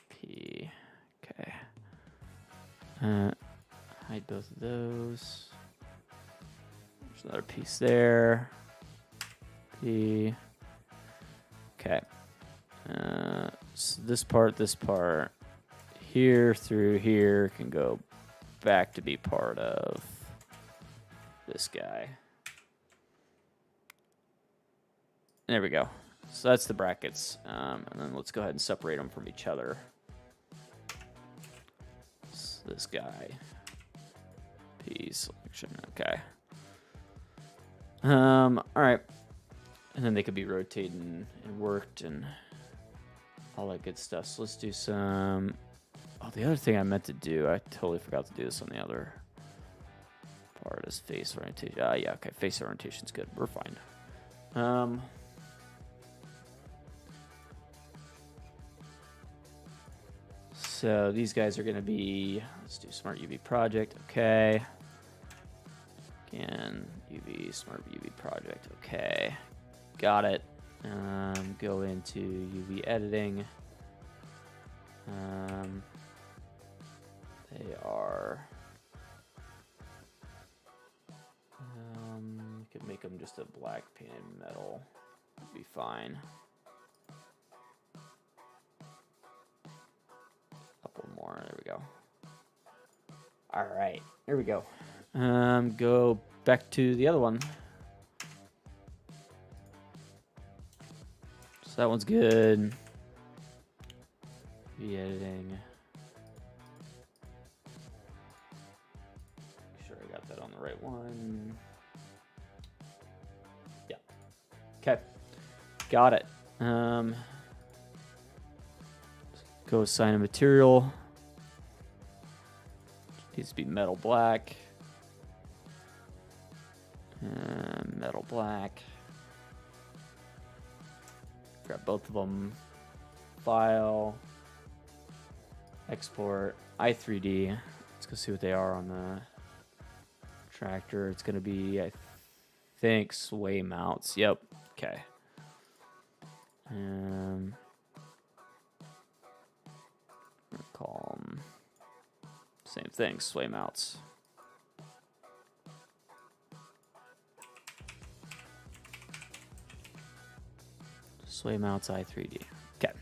P. Okay. Hide both of those. There's another piece there. P. Okay. So this part, here through here can go back to be part of this guy. There we go. So that's the brackets. And then let's go ahead and separate them from each other. So this guy. P selection. Okay. All right. And then they could be rotating and worked and all that good stuff. So let's do some... Oh, the other thing I meant to do, I totally forgot to do this on the other part, is face orientation. Yeah, okay, face orientation's good. We're fine. So these guys are going to be, let's do smart UV project. Okay. Again, UV, smart UV project. Okay. Got it. Go into UV editing. They are, you could make them just a black painted metal. Be fine. Up one more. There we go. All right. Here we go. Go back to the other one. So that one's good. Be editing. Make sure I got that on the right one. Yeah. Okay. Got it. Go assign a material. Needs to be metal black. Metal black. Grab both of them. File. Export. i3D. Let's go see what they are on the tractor. It's going to be, I think, sway mounts. Yep. Okay. Call them same thing, sway mounts. Sway mounts i3D. Okay.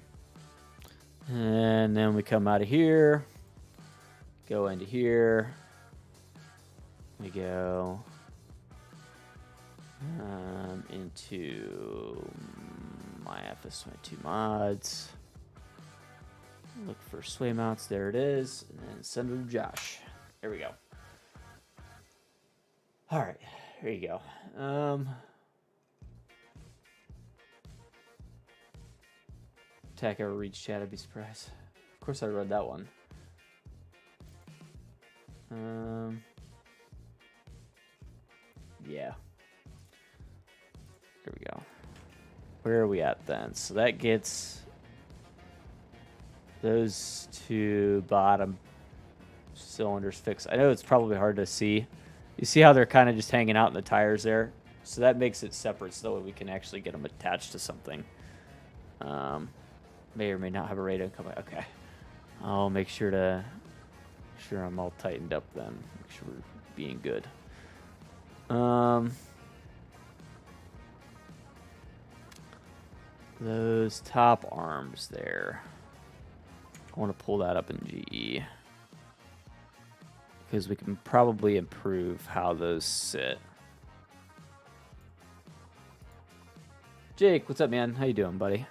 And then we come out of here, go into here. We go into my FS22 mods. Look for sway mounts. There it is. And then send it to Josh. There we go. All right. Here you go. Attack ever reach chat? I'd be surprised. Of course I read that one. Yeah. There we go. Where are we at then? So that gets those two bottom cylinders fixed. I know it's probably hard to see. You see how they're kind of just hanging out in the tires there? So that makes it separate so that we can actually get them attached to something. May or may not have a radar come out. Okay. I'll make sure to I'm all tightened up then. Make sure we're being good. Those top arms there. I want to pull that up in GE because we can probably improve how those sit. Jake, what's up, man? How you doing, buddy?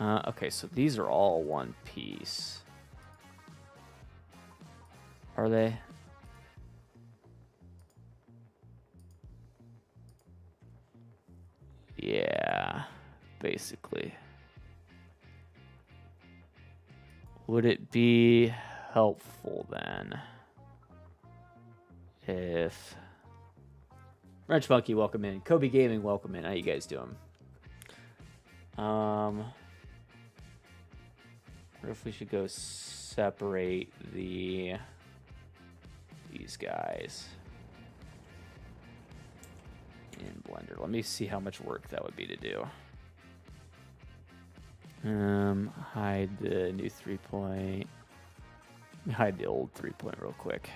Okay, so these are all one piece. Are they? Yeah, basically. Would it be helpful then if Wrench Monkey, welcome in. Kobe Gaming, welcome in. How you guys doing? Or if we should go separate these guys in Blender. Let me see how much work that would be to do. Hide the new 3-point. Hide the old 3-point real quick.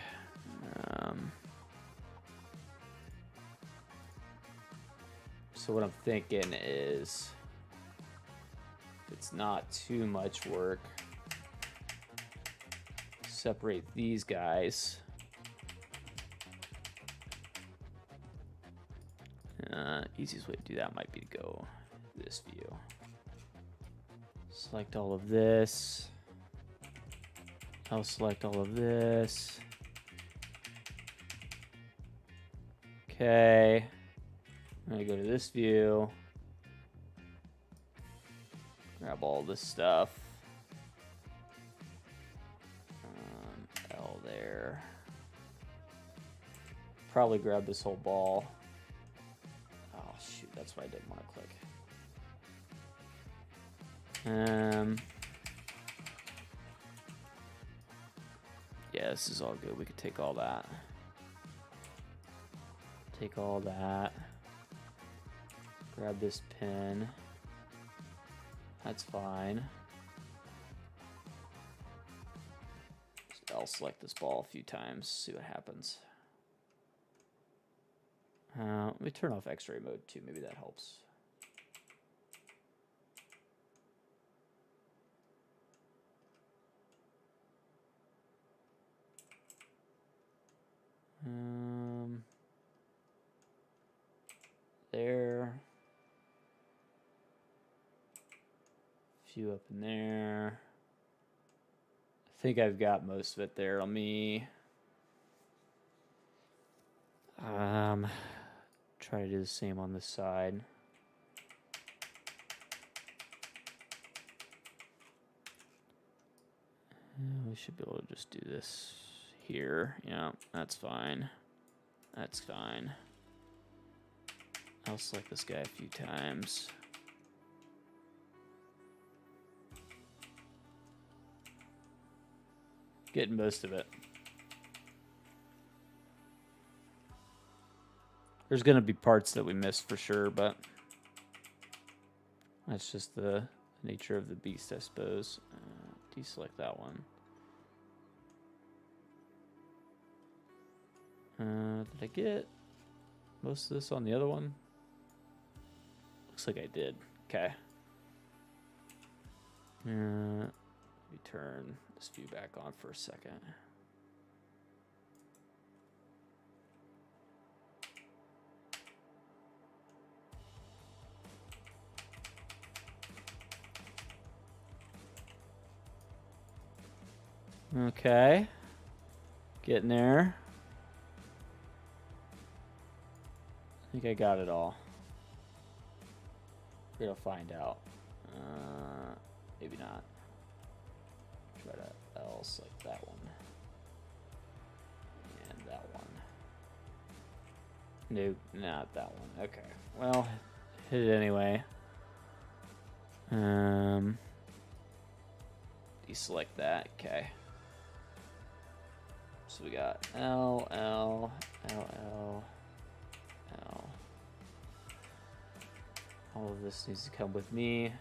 So what I'm thinking is, if it's not too much work, separate these guys. Easiest way to do that might be to go this view. Select all of this. I'll select all of this. Okay. I'm gonna go to this view. Grab all this stuff. L there. Probably grab this whole ball. Oh shoot, that's what I didn't want to click. Yeah, this is all good. We could take all that. Take all that. Grab this pin. That's fine. I'll select this ball a few times, see what happens. Let me turn off X-ray mode too. Maybe that helps. There. Few up in there. I think I've got most of it there. Let me try to do the same on this side. We should be able to just do this here. Yeah, that's fine. That's fine. I'll select this guy a few times. Getting most of it. There's going to be parts that we missed for sure, but that's just the nature of the beast, I suppose. Deselect that one. Did I get most of this on the other one? Looks like I did. Okay. Let me turn this view back on for a second. Okay. Getting there. I think I got it all. We're gonna find out. Maybe not. Try to else like that one. And that one. Nope, not that one. Okay. Well, hit it anyway. Deselect that. Okay. So we got L, L, L, L, L. All of this needs to come with me.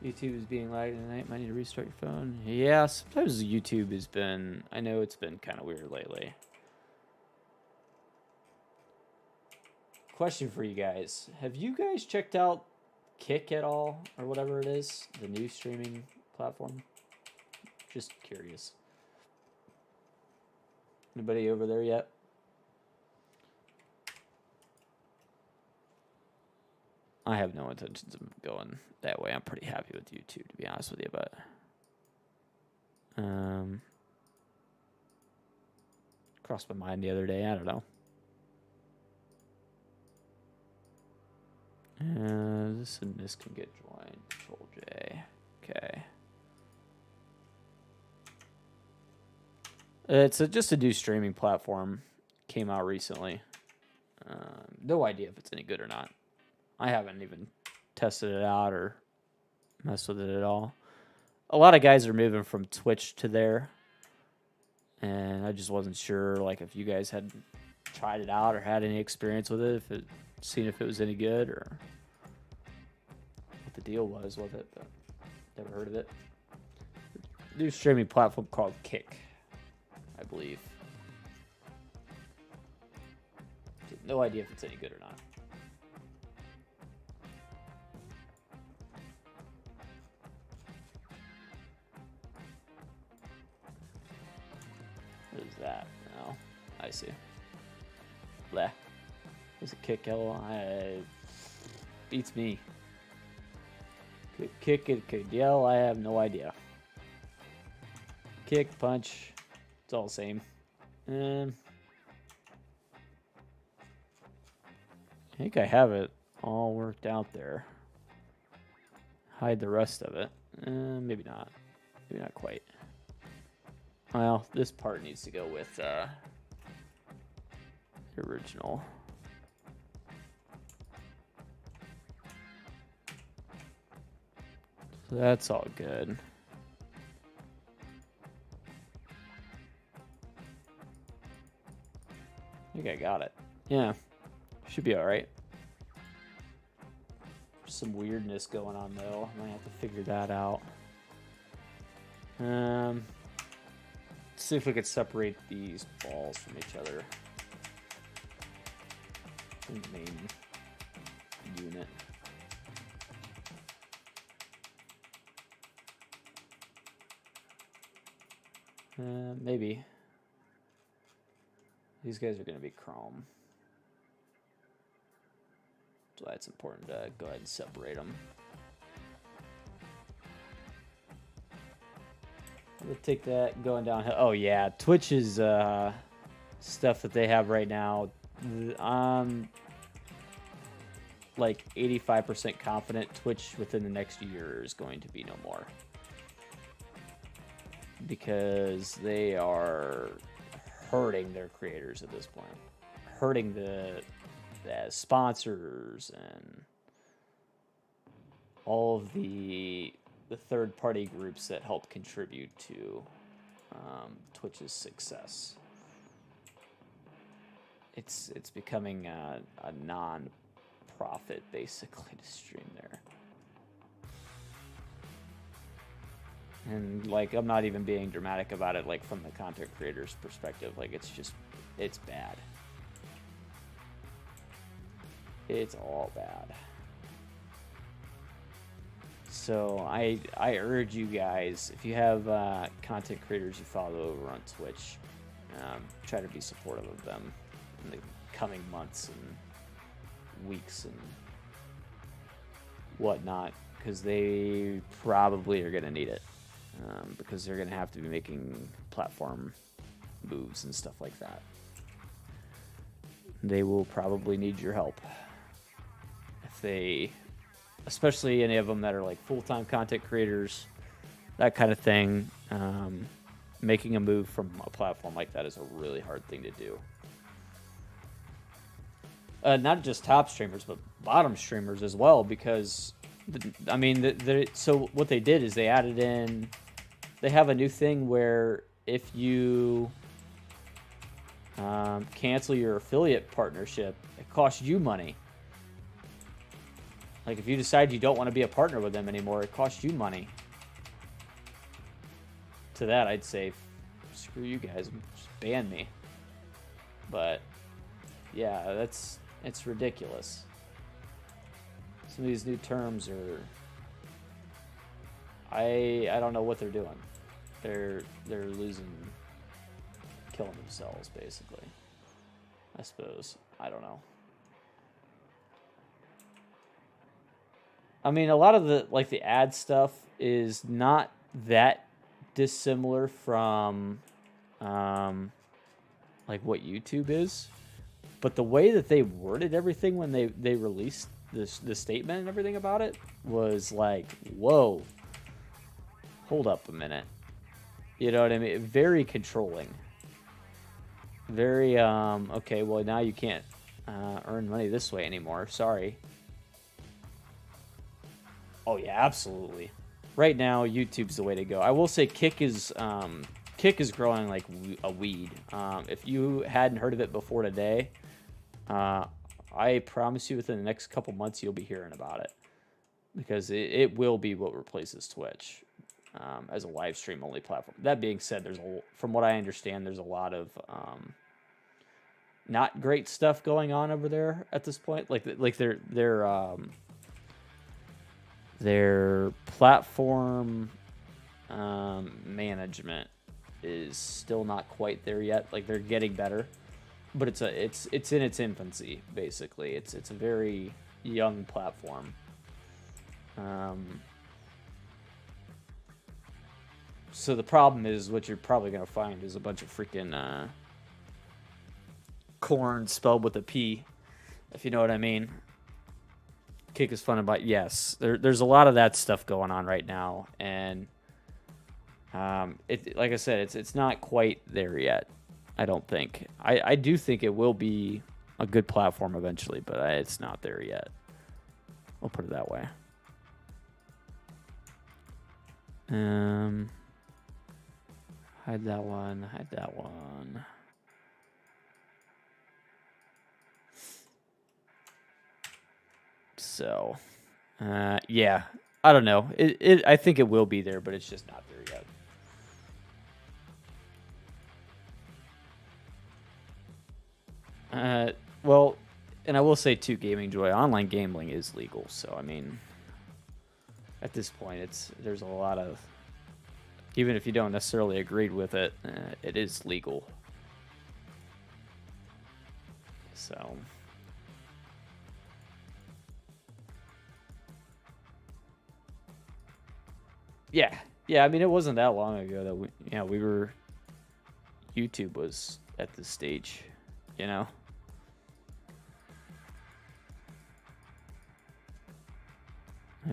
YouTube is being lagged tonight. Might need to restart your phone. Yeah, sometimes YouTube has been, I know it's been kind of weird lately. Question for you guys. Have you guys checked out Kick at all, or whatever it is, the new streaming platform? Just curious. Anybody over there yet? I have no intentions of going that way. I'm pretty happy with YouTube, to be honest with you, but crossed my mind the other day. I don't know. This and this can get joined. Control J. Okay. It's just a new streaming platform. Came out recently. No idea if it's any good or not. I haven't even tested it out or messed with it at all. A lot of guys are moving from Twitch to there. And I just wasn't sure like if you guys had tried it out or had any experience with it, seen if it was any good or what the deal was with it, but never heard of it. New streaming platform called Kick, I believe. No idea if it's any good or not. What is that? Oh, I see. Bleh. There's a kick L. Beats me. Could kick it, could yell. I have no idea. Kick, punch. It's all the same. think I have it all worked out there. Hide the rest of it. Maybe not. Maybe not quite. Well, this part needs to go with the original. So that's all good. I think I got it. Yeah. Should be alright. Some weirdness going on though. I might have to figure that out. Let's see if we could separate these balls from each other in the main unit. Maybe. These guys are going to be chrome. So that's important to go ahead and separate them. We'll take that going downhill. Oh yeah, Twitch's stuff that they have right now. I'm like 85% confident Twitch within the next year is going to be no more. Because they are hurting their creators at this point. Hurting the sponsors and all of the third-party groups that help contribute to Twitch's success. It's becoming a non-profit basically to stream there. And like, I'm not even being dramatic about it, like from the content creator's perspective. Like, it's bad. It's all bad. So I urge you guys, if you have content creators you follow over on Twitch, try to be supportive of them in the coming months and weeks and whatnot, because they probably are going to need it. Because they're going to have to be making platform moves and stuff like that. They will probably need your help. If they, especially any of them that are like full-time content creators, that kind of thing, making a move from a platform like that is a really hard thing to do. Not just top streamers, but bottom streamers as well, because I mean, so what they did is they added in, they have a new thing where if you cancel your affiliate partnership, it costs you money. Like if you decide you don't want to be a partner with them anymore, it costs you money. To that, I'd say, screw you guys, just ban me. But yeah, it's ridiculous. Some of these new terms are, I don't know what they're doing. They're losing, killing themselves basically. I suppose. I don't know. I mean, a lot of the ad stuff is not that dissimilar from like what YouTube is, but the way that they worded everything when they released the statement and everything about it was like, whoa, hold up a minute. You know what I mean? Very controlling. Very, okay, well, now you can't earn money this way anymore. Sorry. Oh, yeah, absolutely. Right now, YouTube's the way to go. I will say Kick is growing like a weed. If you hadn't heard of it before today, I promise you within the next couple months you'll be hearing about it, because it will be what replaces Twitch as a live stream only platform. That being said, from what I understand, there's a lot of not great stuff going on over there at this point. Like their platform management is still not quite there yet. Like they're getting better. But it's in its infancy, basically. It's a very young platform. So the problem is, what you're probably gonna find is a bunch of freaking corn spelled with a P if you know what I mean. Kick is funded by, yes. There's a lot of that stuff going on right now, and like I said, it's not quite there yet. I don't think. I do think it will be a good platform eventually, but it's not there yet. I'll put it that way. Hide that one. Hide that one. So, yeah, I don't know. I think it will be there, but it's just not there yet. Well, and I will say too, Gaming Joy, online gambling is legal. So I mean, at this point, there's a lot of, even if you don't necessarily agree with it, it is legal. So. Yeah, I mean, it wasn't that long ago that we were. YouTube was at this stage, you know.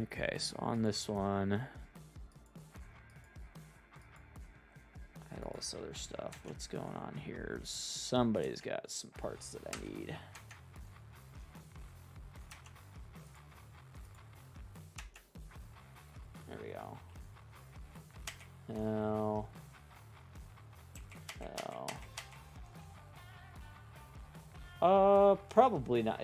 Okay, so on this one, I had all this other stuff. What's going on here? Somebody's got some parts that I need. There we go. No. Probably not.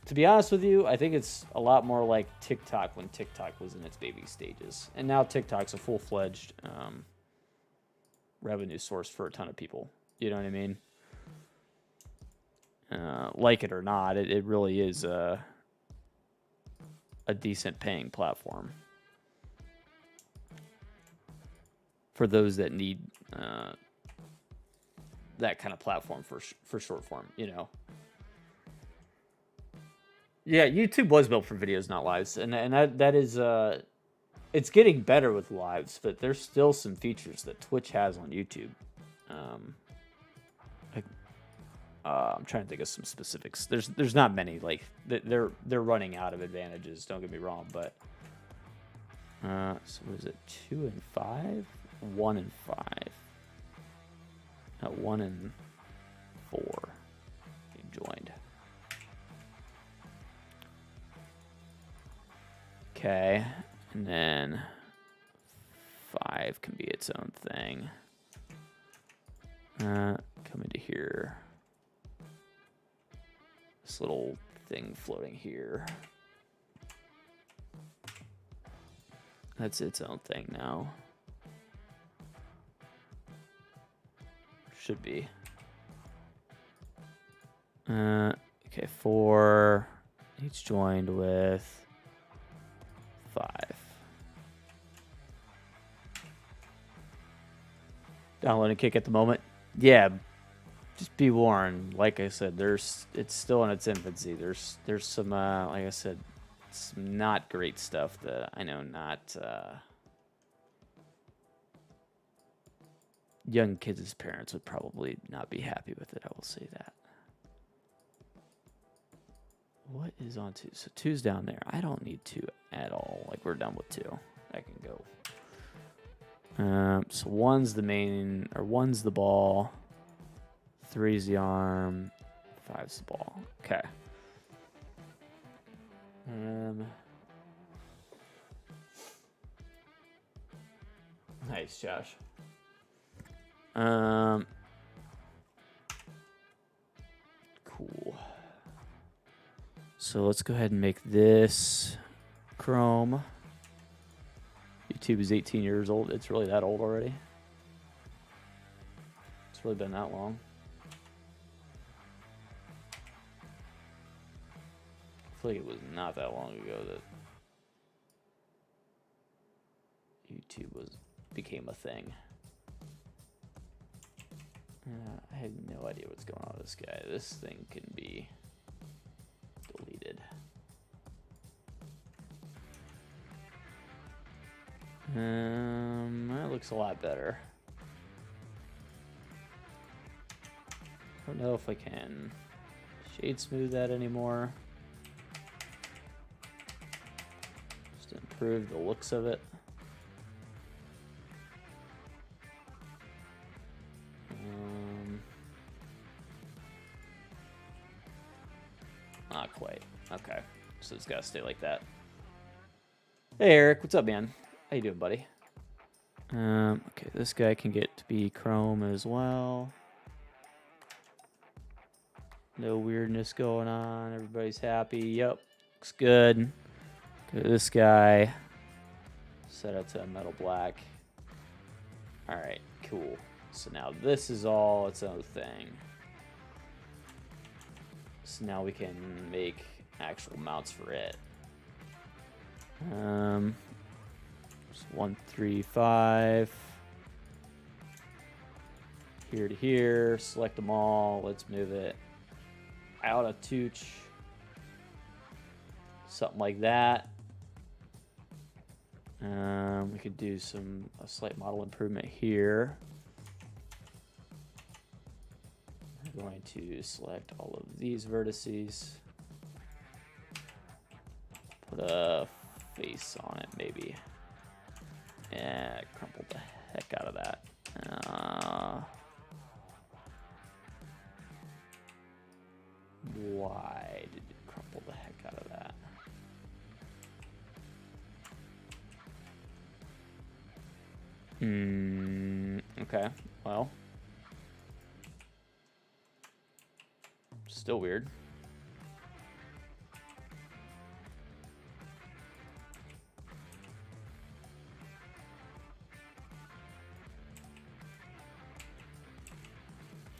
To be honest with you, I think it's a lot more like TikTok when TikTok was in its baby stages. And now TikTok's a full-fledged revenue source for a ton of people. You know what I mean? Like it or not, it really is a decent paying platform for those that need that kind of platform for short form, you know. Yeah, YouTube was built for videos, not lives, and that is it's getting better with lives, but there's still some features that Twitch has on YouTube. I'm trying to think of some specifics. There's not many. Like they're running out of advantages. Don't get me wrong, but so what is it? 2 and 5, 1 and 5. No, 1 and 4 being joined. Okay, and then 5 can be its own thing. Come into here. This little thing floating here. That's its own thing now. Should be. Okay, 4. Each joined with 5. Downloading Kick at the moment. Yeah, just be warned. Like I said, it's still in its infancy. There's some like I said, some not great stuff that I know not young kids' parents would probably not be happy with it. I will say that. What is on 2? So 2's down there. I don't need 2 at all. Like, we're done with 2. I can go. So 1's the main, or 1's the ball. 3's the arm. 5's the ball. Okay. Nice, Josh. Cool. So let's go ahead and make this Chrome. YouTube is 18 years old. It's really that old already. It's really been that long. I feel like it was not that long ago that YouTube became a thing. I have no idea what's going on with this guy. This thing can be deleted. That looks a lot better. I don't know if I can shade smooth that anymore. Just improve the looks of it. Not quite. Okay, so it's gotta stay like that. Hey Eric, what's up, man? How you doing, buddy? Okay, this guy can get to be chrome as well. No weirdness going on. Everybody's happy. Yep, looks good. Go to this guy. Set it to a metal black. All right, cool. So now this is all its own thing. So now we can make actual mounts for it. 135 here to here. Select them all. Let's move it out a touch. Something like that. We could do a slight model improvement here. We're going to select all of these vertices. Put a face on it, maybe. Yeah, crumpled the heck out of that. Why did it crumple the heck out of that? Okay, well. Still weird.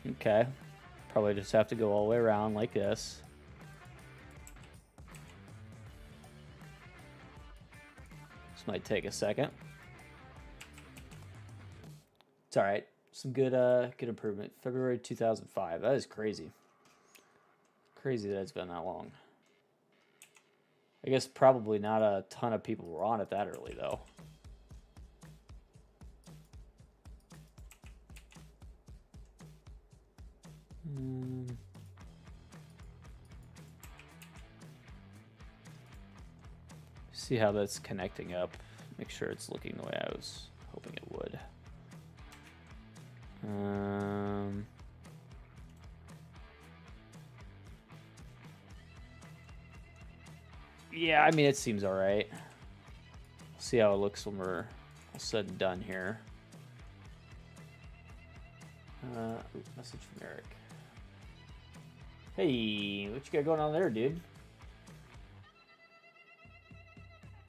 Okay, probably just have to go all the way around like this. This might take a second. It's all right. Some good improvement. February 2005. That is crazy. Crazy that it's been that long. I guess probably not a ton of people were on it that early though. See how that's connecting up. Make sure it's looking the way I was hoping it would. Yeah, I mean, it seems all right. See how it looks when we're all said and done here. Message from Eric. Hey, what you got going on there, dude?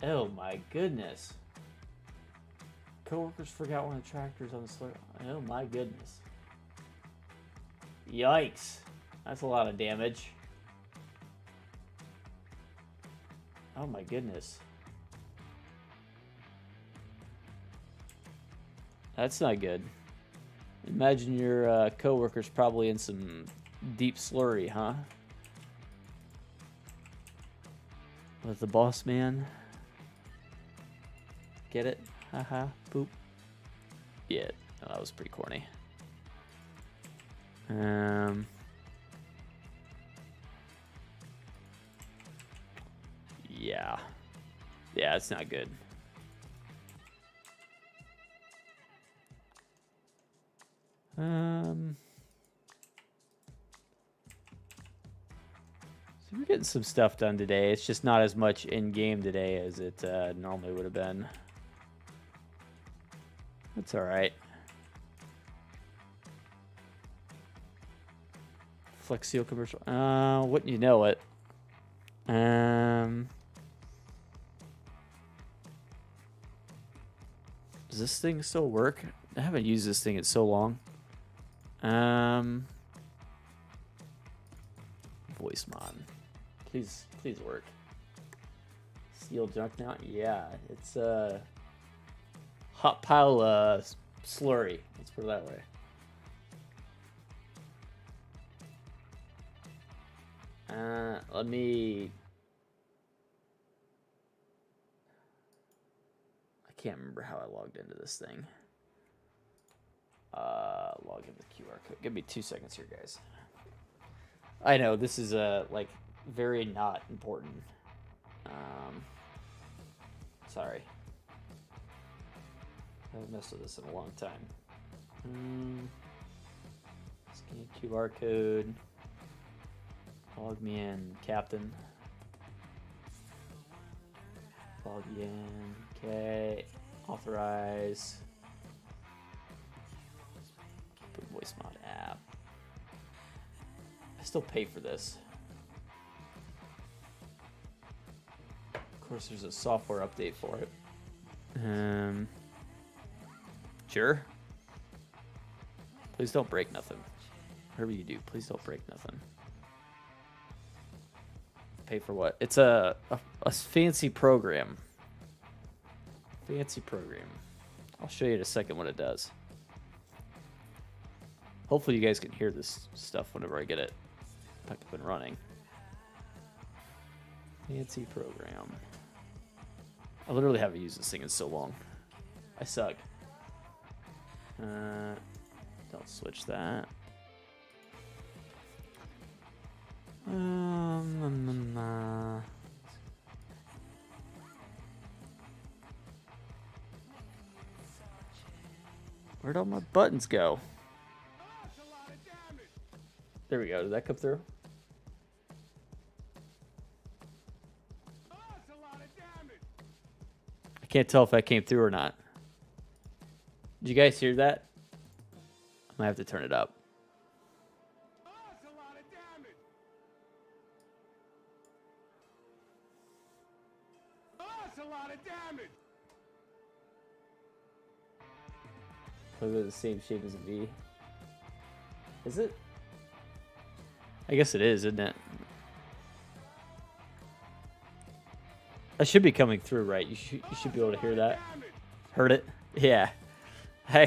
Oh my goodness. Coworkers forgot one of the tractors on the slur. Oh my goodness. Yikes. That's a lot of damage. Oh my goodness. That's not good. Imagine your coworker's probably in some deep slurry, huh? With the boss man. Get it? Haha. Boop. Yeah, no, that was pretty corny. Yeah. Yeah, it's not good. So we're getting some stuff done today. It's just not as much in-game today as it normally would have been. That's all right. Flex Seal commercial. Wouldn't you know it? Does this thing still work? I haven't used this thing in so long. Voice mod. Please work. Steel junk now? Yeah, it's a hot pile slurry. Let's put it that way. Let me. I can't remember how I logged into this thing. Log in with QR code. Give me 2 seconds here, guys. I know this is like very not important. Sorry. I haven't messed with this in a long time. Scan QR code. Log me in, Captain. Log in. Okay. Authorize. Put voice mod app. I still pay for this. Of course, there's a software update for it. Sure. Please don't break nothing. Whatever you do, please don't break nothing. Pay for what? It's a fancy program. Fancy program. I'll show you in a second what it does. Hopefully you guys can hear this stuff whenever I get it up and running. Fancy program. I literally haven't used this thing in so long. I suck. Don't switch that. Where'd all my buttons go? There we go. Did that come through? I can't tell if that came through or not. Did you guys hear that? I might have to turn it up. Probably the same shape as a V. Is it? I guess it is, isn't it? That should be coming through, right? You should be able to hear that. Heard it? Yeah.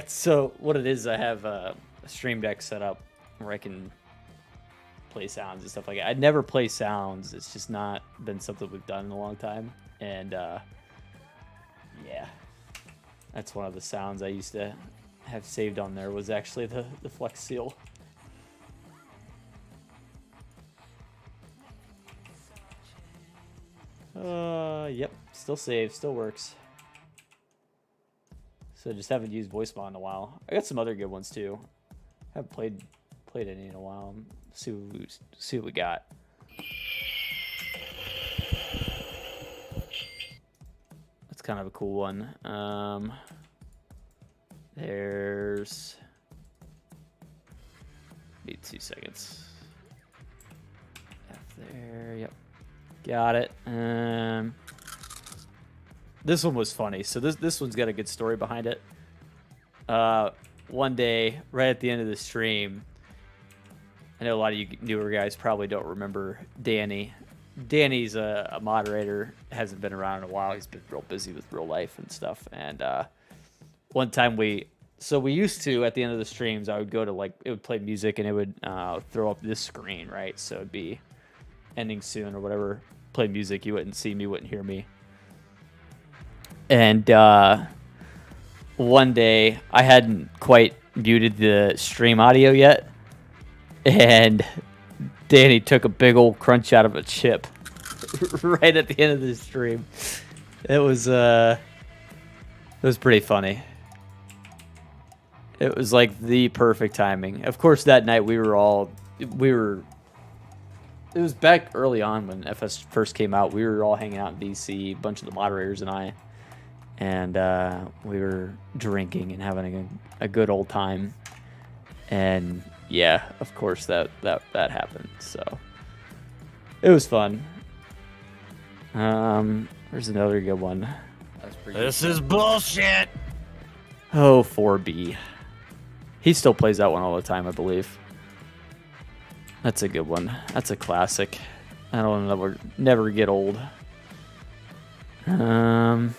So what it is, I have a stream deck set up where I can play sounds and stuff like that. I'd never play sounds. It's just not been something we've done in a long time. And yeah, that's one of the sounds I used to have saved on there was actually the Flex Seal. Yep, still saved, still works. So just haven't used voice mod in a while. I got some other good ones too. Haven't played any in a while. See what we got. That's kind of a cool one. There's. Need 2 seconds. F there. Yep. Got it. This one was funny. So this one's got a good story behind it. One day, right at the end of the stream, I know a lot of you newer guys probably don't remember Danny. Danny's a moderator, hasn't been around in a while. He's been real busy with real life and stuff. And one time we used to, at the end of the streams, I would go to it would play music and it would throw up this screen, right? So it'd be ending soon or whatever. Play music, you wouldn't see me, wouldn't hear me. And one day, I hadn't quite muted the stream audio yet, and Danny took a big old crunch out of a chip right at the end of the stream. It was pretty funny. It was like the perfect timing. Of course, that night we were. It was back early on when FS first came out. We were all hanging out in DC, a bunch of the moderators and I. And we were drinking and having a good old time. And yeah, of course that happened. So it was fun. There's another good one. This is bullshit. Oh, 4B. He still plays that one all the time, I believe. That's a good one. That's a classic. I don't know, never get old. I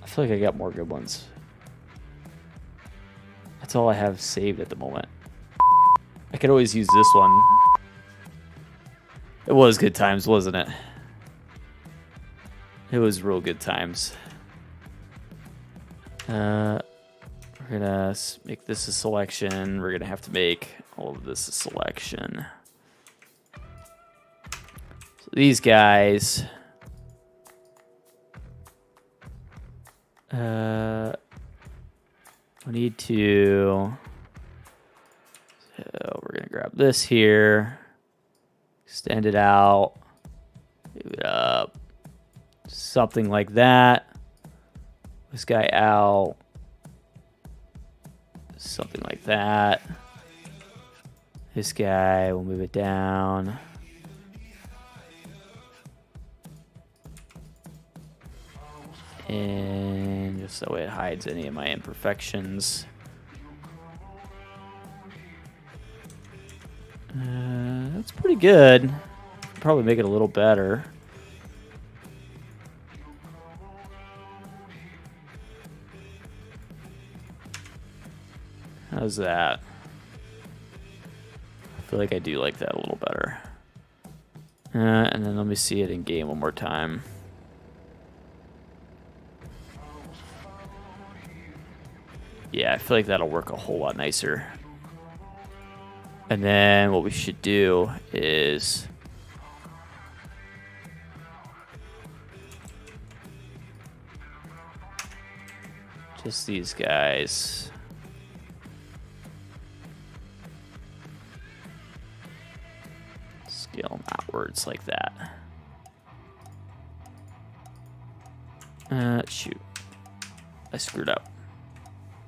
feel like I got more good ones. That's all I have saved at the moment. I could always use this one. It was good times, wasn't it? It was real good times. Where We're gonna make this a selection. We're gonna have to make all of this a selection. So these guys, we need to. So we're gonna grab this here, extend it out, move it up, something like that. This guy out. Something like that. This guy, we'll move it down. And just so it hides any of my imperfections. That's pretty good. Probably make it a little better. How's that? I feel like I do like that a little better. And then let me see it in game one more time. Yeah, I feel like that'll work a whole lot nicer. And then what we should do is just these guys. Scale them outwards like that. Shoot. I screwed up.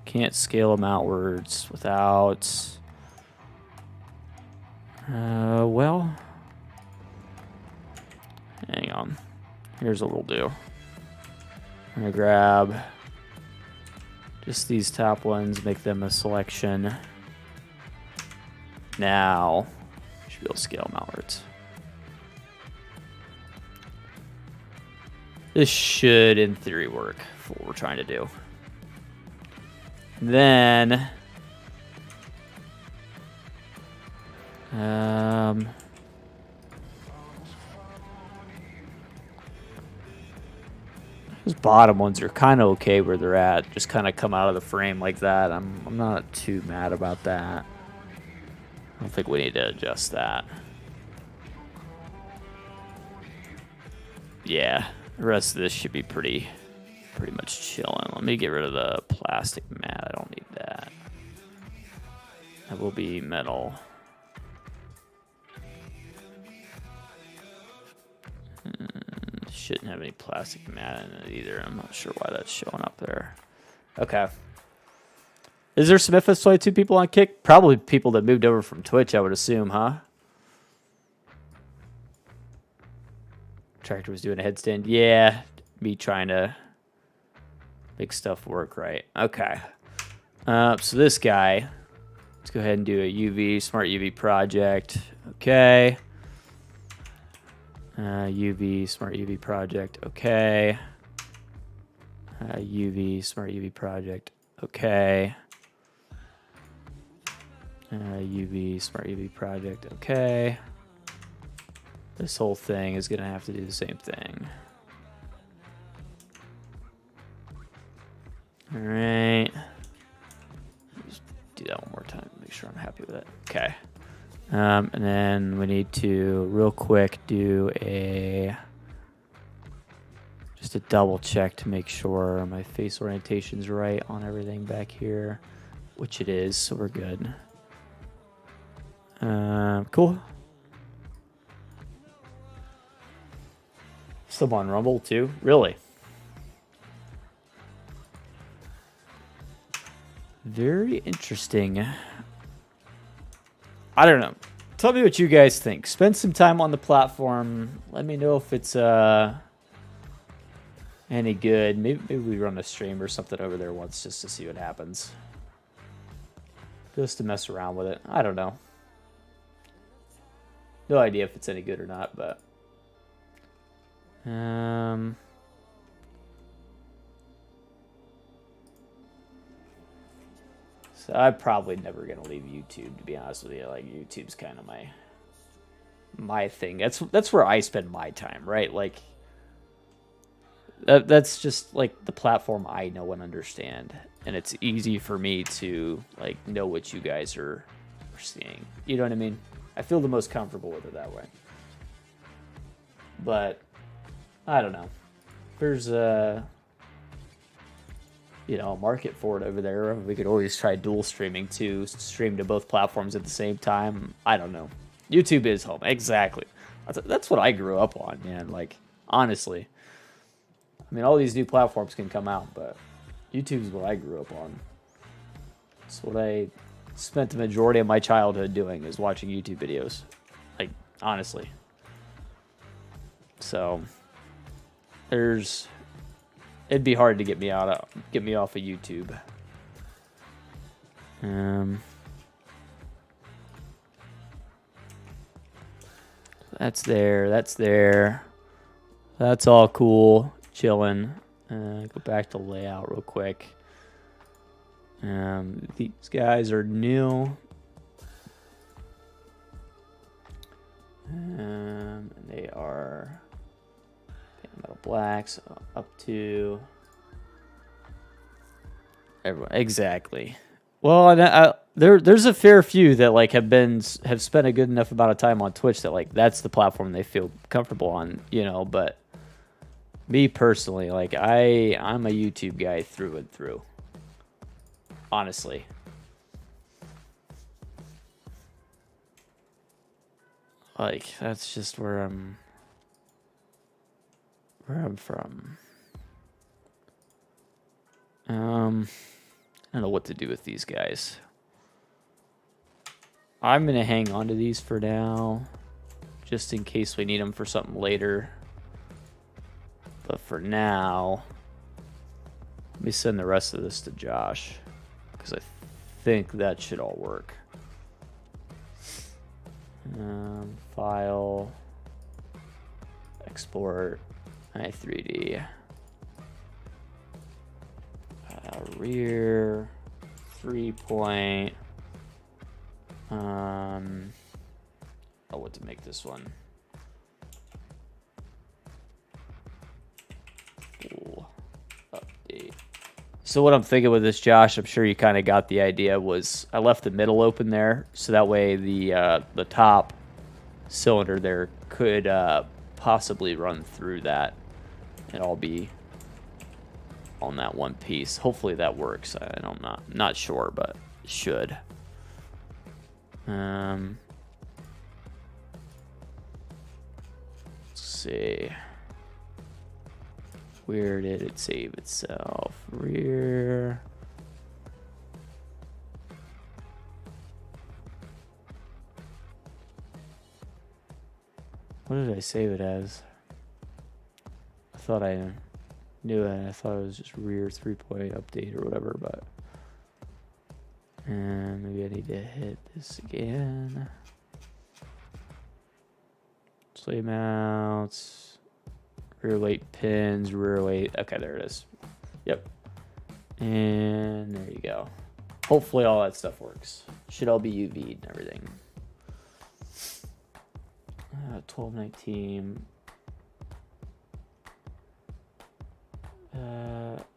Can't scale them outwards without... well... Hang on. Here's what we'll do. I'm gonna grab just these top ones, make them a selection. Now... should be able to scale them outwards. This should, in theory, work for what we're trying to do. Then, those bottom ones are kind of okay where they're at. Just kind of come out of the frame like that. I'm not too mad about that. I don't think we need to adjust that. Yeah, the rest of this should be pretty much chilling. Let me get rid of the plastic mat. I don't need that. That will be metal. Shouldn't have any plastic mat in it either. I'm not sure why that's showing up there. Okay. Is there some FS22 people on Kick? Probably people that moved over from Twitch, I would assume, huh? Tractor was doing a headstand. Yeah, me trying to make stuff work right. Okay. So this guy, let's go ahead and do a UV, smart UV project. Okay. UV, smart UV project. Okay. UV, smart UV project. Okay. UV, smart UV project. Okay. This whole thing is going to have to do the same thing. All right. Just do that one more time. Make sure I'm happy with it. Okay. And then we need to real quick do just a double check to make sure my face orientation's right on everything back here, which it is, so we're good. Cool. Still on Rumble too? Really? Very interesting. I don't know. Tell me what you guys think. Spend some time on the platform. Let me know if it's any good. Maybe we run a stream or something over there once just to see what happens. Just to mess around with it. I don't know. No idea if it's any good or not, but so I'm probably never gonna leave YouTube, to be honest with you. Like, YouTube's kind of my thing. That's where I spend my time, right? Like, that's just like the platform I know and understand, and it's easy for me to like know what you guys are seeing. You know what I mean? I feel the most comfortable with it that way. But I don't know. There's a market for it over there. We could always try dual streaming too, stream to both platforms at the same time. I don't know. YouTube is home. Exactly. That's what I grew up on, man. Like, honestly. I mean, all these new platforms can come out, but YouTube's what I grew up on. It's what I spent the majority of my childhood doing, is watching YouTube videos. Like, honestly. So, it'd be hard to get me off of YouTube. That's there. That's all cool, chilling. Go back to layout real quick. These guys are new. And they are metal blacks up to everyone. Exactly. Well, there's a fair few that like have spent a good enough amount of time on Twitch that like that's the platform they feel comfortable on, but me personally, like I'm a YouTube guy through and through. Honestly. Like that's just where I'm from. I don't know what to do with these guys. I'm gonna hang on to these for now, just in case we need them for something later. But for now, let me send the rest of this to Josh, because I think that should all work. File, export, i3D, rear, 3-point. What to make this one? Cool. Update. So what I'm thinking with this, Josh, I'm sure you kind of got the idea, was I left the middle open there, so that way the top cylinder there could possibly run through that and all be on that one piece. Hopefully that works. I'm not sure, but it should. Let's see. Where did it save itself? Rear. What did I save it as? I thought I knew it. I thought it was just rear 3-point update or whatever, but maybe I need to hit this again. Sleeve mounts, rear weight pins, rear weight. Okay, there it is. Yep. And there you go. Hopefully all that stuff works. Should all be UV'd and everything. 1219.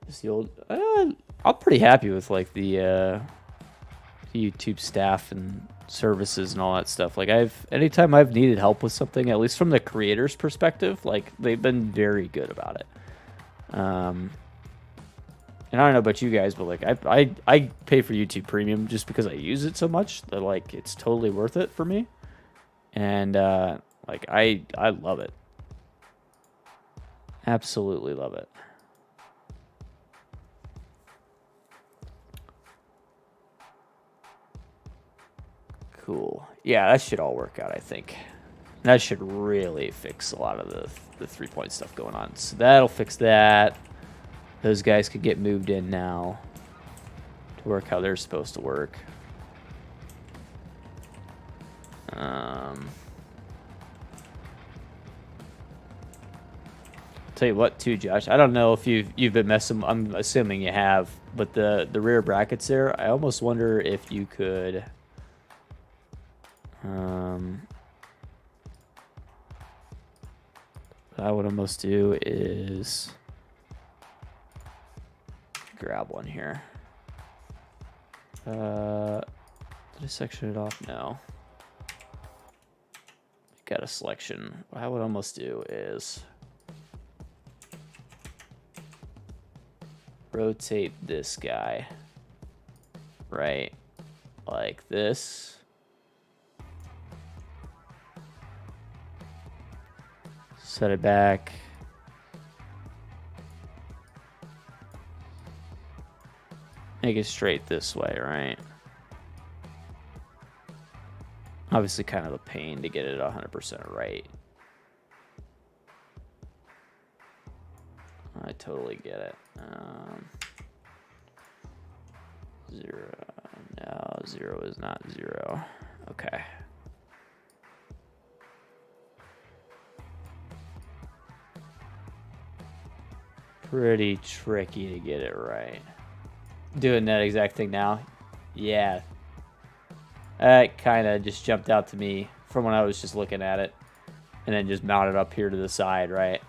It's the old. I'm pretty happy with like the YouTube staff and services and all that stuff. Like anytime I've needed help with something, at least from the creator's perspective, like they've been very good about it. And I don't know about you guys, but like I pay for YouTube Premium just because I use it so much that like it's totally worth it for me. And like I love it. Absolutely love it. Cool. Yeah, that should all work out, I think. That should really fix a lot of the 3-point stuff going on. So that'll fix that. Those guys could get moved in now to work how they're supposed to work. Tell you what, too, Josh. I don't know if you've been messing. I'm assuming you have, but the rear brackets there. I almost wonder if you could. What I would almost do is grab one here. Did I section it off? No. Got a selection. What I would almost do is rotate this guy right like this. Set it back. Make it straight this way, right? Obviously kind of a pain to get it 100% right. I totally get it. 0. No, 0 is not 0. Okay. Pretty tricky to get it right. Doing that exact thing now. Yeah. It kind of just jumped out to me from when I was just looking at it. And then just mounted up here to the side, right?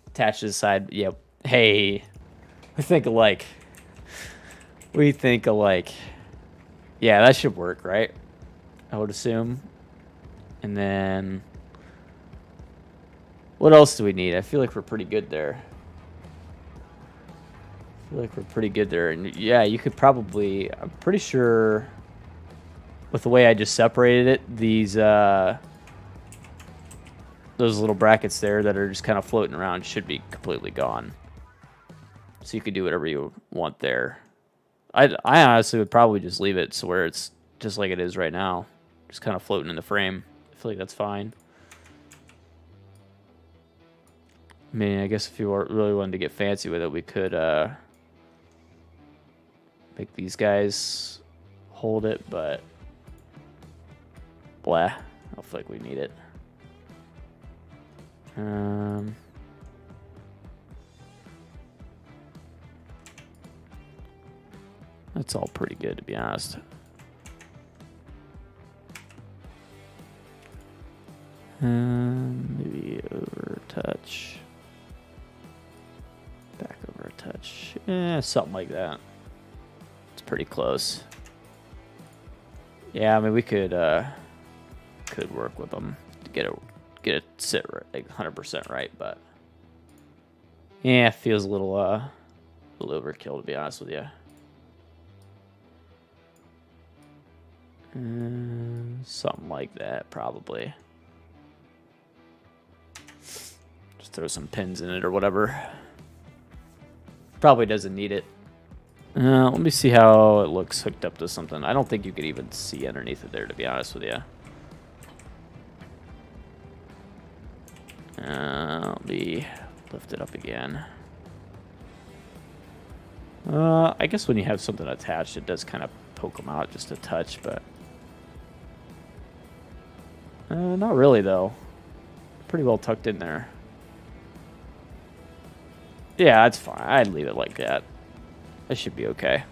Attached to the side. Yep. Hey. We think alike. We think alike. Yeah, that should work, right? I would assume. And then... what else do we need? I feel like we're pretty good there. And yeah, you could probably... I'm pretty sure... with the way I just separated it, these... those little brackets there that are just kind of floating around should be completely gone. So you could do whatever you want there. I honestly would probably just leave it so where it's just like it is right now. Just kind of floating in the frame. I feel like that's fine. I mean, I guess if you really wanted to get fancy with it, we could make these guys hold it, but blah. I don't feel like we need it. That's all pretty good, to be honest. Maybe over a touch. Back over a touch. Something like that. It's pretty close. Yeah, I mean, we could work with them to get it sit right, like 100% right, but yeah, it feels a little overkill, to be honest with you. Something like that, probably. Just throw some pins in it or whatever. Probably doesn't need it. Let me see how it looks hooked up to something. I don't think you could even see underneath it there, to be honest with you. Let me lift it up again. I guess when you have something attached, it does kind of poke them out just a touch, but not really, though. Pretty well tucked in there. Yeah, that's fine. I'd leave it like that. That should be okay.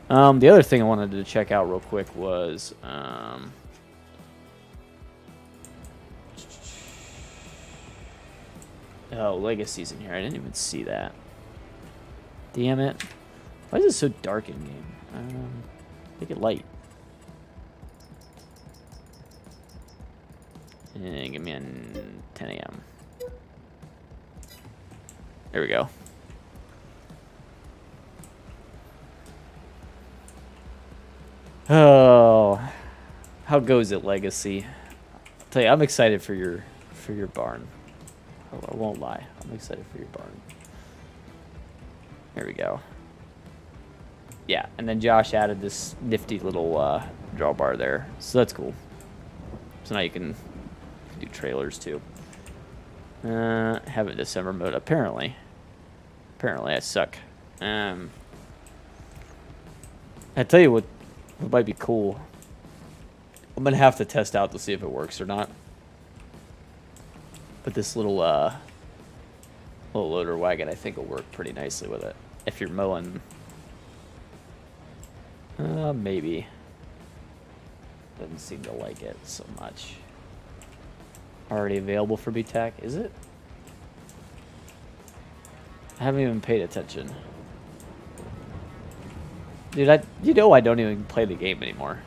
The other thing I wanted to check out real quick was... oh, Legacy's in here. I didn't even see that. Damn it. Why is it so dark in game? Make it light. And give me a 10 a.m. There we go. Oh, how goes it, Legacy? I'll tell you, I'm excited for your barn. I won't lie. I'm excited for your barn. There we go. Yeah, and then Josh added this nifty little drawbar there, so that's cool. So now you can do trailers too. Have it December mode. Apparently I suck. I tell you what might be cool. I'm gonna have to test out to see if it works or not. But this little loader wagon, I think, will work pretty nicely with it. If you're mowing, maybe. Doesn't seem to like it so much. Already available for BTAC, is it? I haven't even paid attention. Dude, you know I don't even play the game anymore.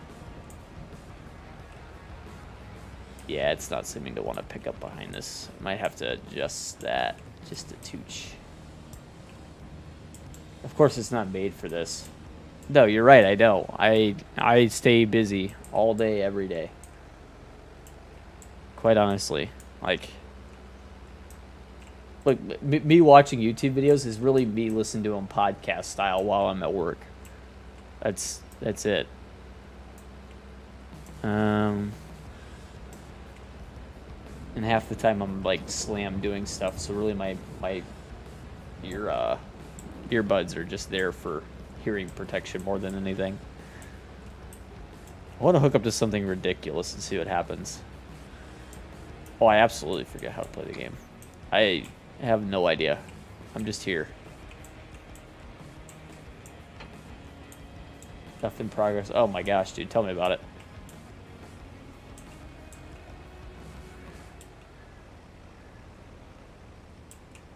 Yeah, it's not seeming to want to pick up behind this. I might have to adjust that just a touch. Of course, it's not made for this. No, you're right. I know. I stay busy all day, every day. Quite honestly, like me watching YouTube videos is really me listening to them podcast style while I'm at work. That's it. And half the time I'm like slam doing stuff, so really my earbuds are just there for hearing protection more than anything. I want to hook up to something ridiculous and see what happens. Oh, I absolutely forget how to play the game. I have no idea. I'm just here. Stuff in progress. Oh my gosh, dude, tell me about it.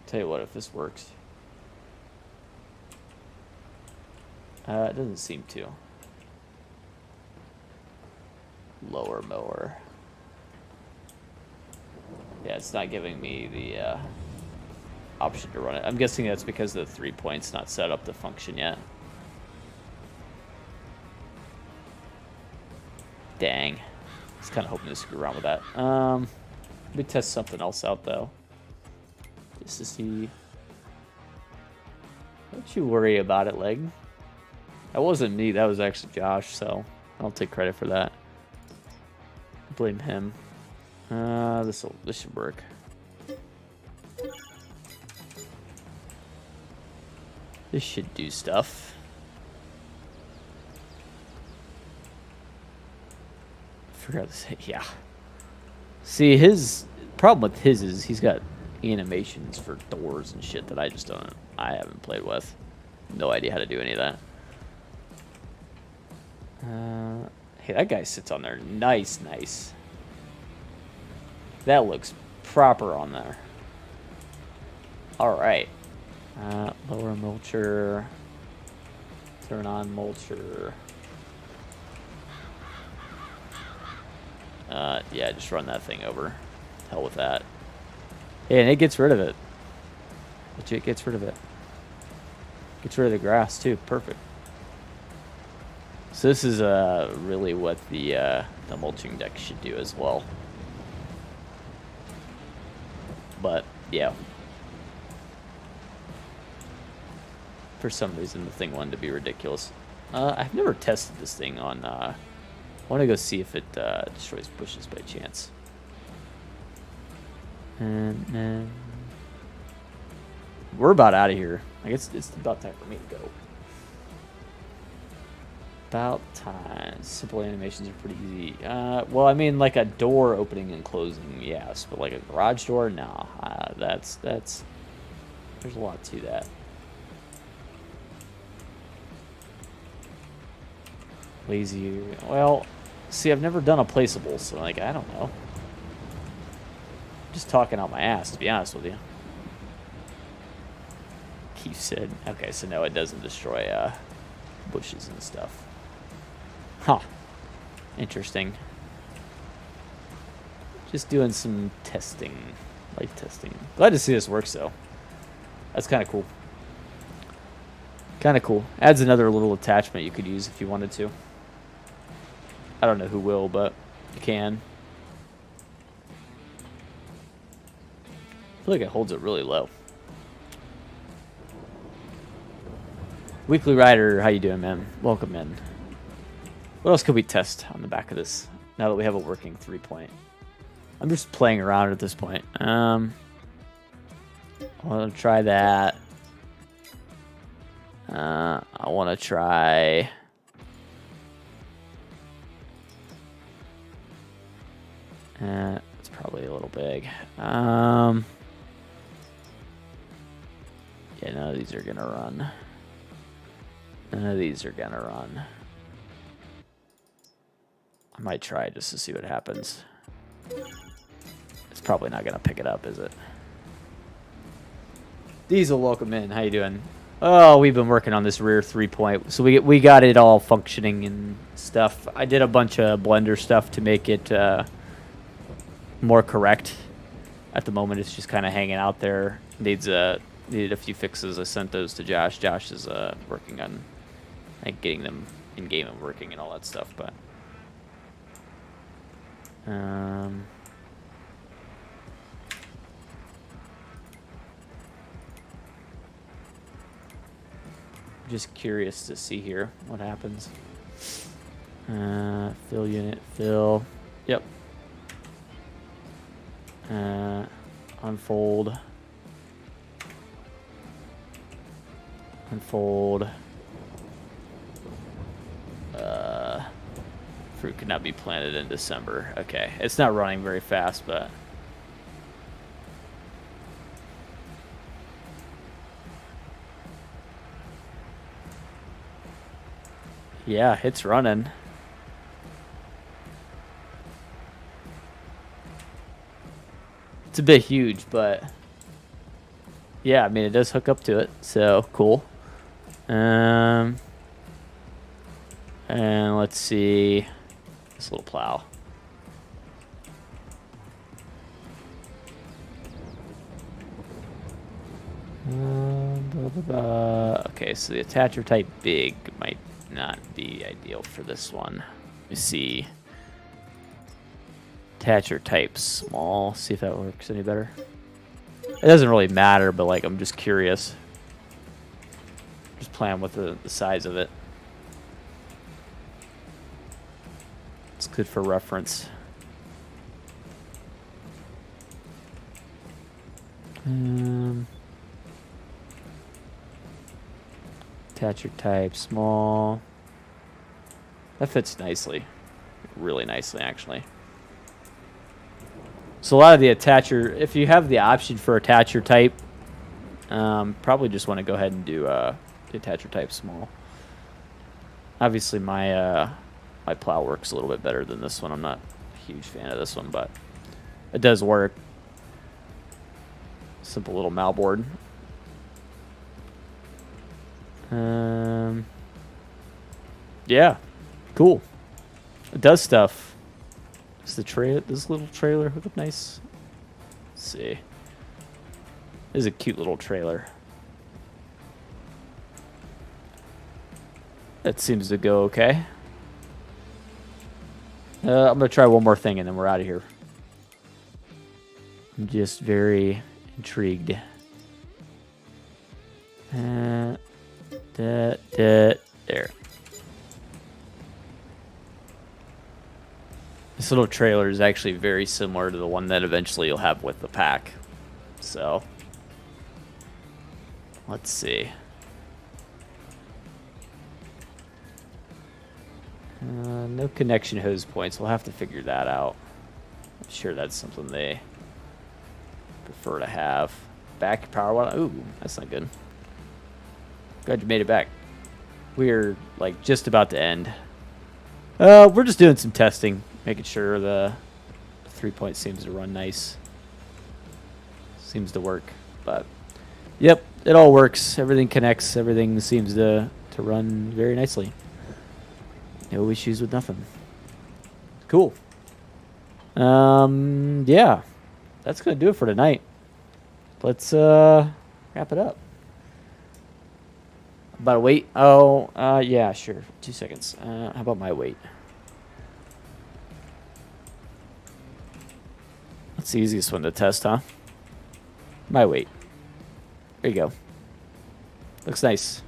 Tell you what, if this works. It doesn't seem to. Lower mower. Yeah, it's not giving me the option to run it. I'm guessing that's because the 3 point's not set up to function yet. Dang. I was kind of hoping to screw around with that. Let me test something else out, though. Just to see. Don't you worry about it, Leg. That wasn't me. That was actually Josh, so I'll take credit for that. Blame him. This should work. This should do stuff. Forgot to say, yeah. See, his problem with his is he's got animations for doors and shit that I haven't played with. No idea how to do any of that. Hey, that guy sits on there. Nice. That looks proper on there. All right. Lower mulcher. Turn on mulcher. Yeah, just run that thing over. Hell with that. Yeah, and it gets rid of it. Legit gets rid of it. Gets rid of the grass too. Perfect. So this is really what the mulching deck should do as well. But yeah, for some reason the thing wanted to be ridiculous. I've never tested this thing on. I want to go see if it destroys bushes by chance. And then we're about out of here. I guess it's about time for me to go. About time. Simple animations are pretty easy. Well, I mean, like a door opening and closing, yes, but like a garage door, nah. That's there's a lot to that. Lazy. Well, see, I've never done a placeable, so like I don't know. Just talking out my ass, to be honest with you. Keith said, okay, so no, it doesn't destroy bushes and stuff. Huh. Interesting. Just doing some testing. Light testing. Glad to see this works, though. That's kind of cool. Kind of cool. Adds another little attachment you could use if you wanted to. I don't know who will, but you can. I feel like it holds it really low. Weekly Rider, how you doing, man? Welcome in. What else could we test on the back of this now that we have a working 3-point? I'm just playing around at this point. I want to try that. I want to try... it's probably a little big. Yeah, none of these are going to run. None of these are going to run. I might try just to see what happens. It's probably not going to pick it up, is it? Diesel, welcome in. How you doing? Oh, we've been working on this rear 3-point, so we got it all functioning and stuff. I did a bunch of Blender stuff to make it more correct. At the moment, it's just kind of hanging out there. Needed a few fixes. I sent those to Josh. Josh is working on getting them in game and working and all that stuff. But just curious to see here what happens. Fill unit, fill. Yep. Unfold. Unfold. Fruit could not be planted in December. Okay, it's not running very fast, but yeah, it's running. It's a bit huge, but yeah, I mean, it does hook up to it, so cool. And let's see this little plow. Okay, so the attacher type big might not be ideal for this one. Let me see. Attacher type small. See if that works any better. It doesn't really matter, but like I'm just curious. Just playing with the size of it. It's good for reference. Attacher type small. That fits nicely. Really nicely, actually. So a lot of the attacher, if you have the option for attacher type, probably just want to go ahead and do the attacher type small. Obviously, my my plow works a little bit better than this one. I'm not a huge fan of this one, but it does work. Simple little malboard. Yeah, cool. It does stuff. Does this little trailer hook up nice? Let's see. This is a cute little trailer. That seems to go okay. I'm gonna try one more thing and then we're out of here. I'm just very intrigued. There. This little trailer is actually very similar to the one that eventually you'll have with the pack. So, let's see. No connection hose points. We'll have to figure that out. I'm sure that's something they prefer to have. Back power watt. Ooh, that's not good. Glad you made it back. We're like just about to end. We're just doing some testing, making sure the 3-point seems to run nice. Seems to work, but yep, it all works. Everything connects. Everything seems to run very nicely. No issues with nothing. Cool. Yeah, that's gonna do it for tonight. Let's wrap it up. About a weight? Oh, yeah, sure. 2 seconds. How about my weight? That's the easiest one to test, huh? My weight. There you go. Looks nice.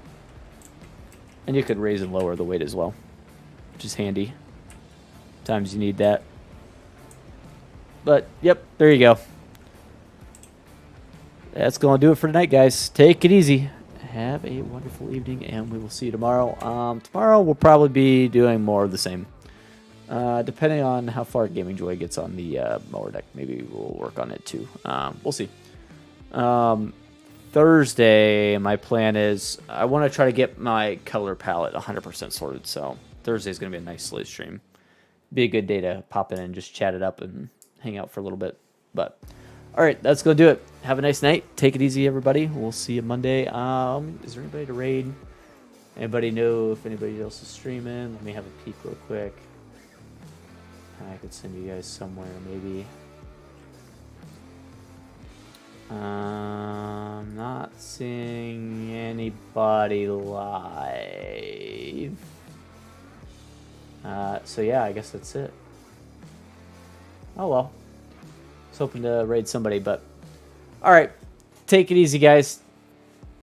And you could raise and lower the weight as well, which is handy. Times you need that. But, yep, there you go. That's going to do it for tonight, guys. Take it easy. Have a wonderful evening, and we will see you tomorrow. Tomorrow we'll probably be doing more of the same. Depending on how far Gaming Joy gets on the mower deck, maybe we'll work on it too. We'll see. Thursday, my plan is I want to try to get my color palette 100% sorted. So Thursday's going to be a nice slate stream. Be a good day to pop in and just chat it up and hang out for a little bit. But All right, that's gonna do it. Have a nice night. Take it easy, everybody. We'll see you Monday. Is there anybody to raid? Anybody know if anybody else is streaming? Let me have a peek real quick. I could send you guys somewhere, maybe. Not seeing anybody live. So yeah, I guess that's it. Oh well. I was hoping to raid somebody, but all right. Take it easy, guys.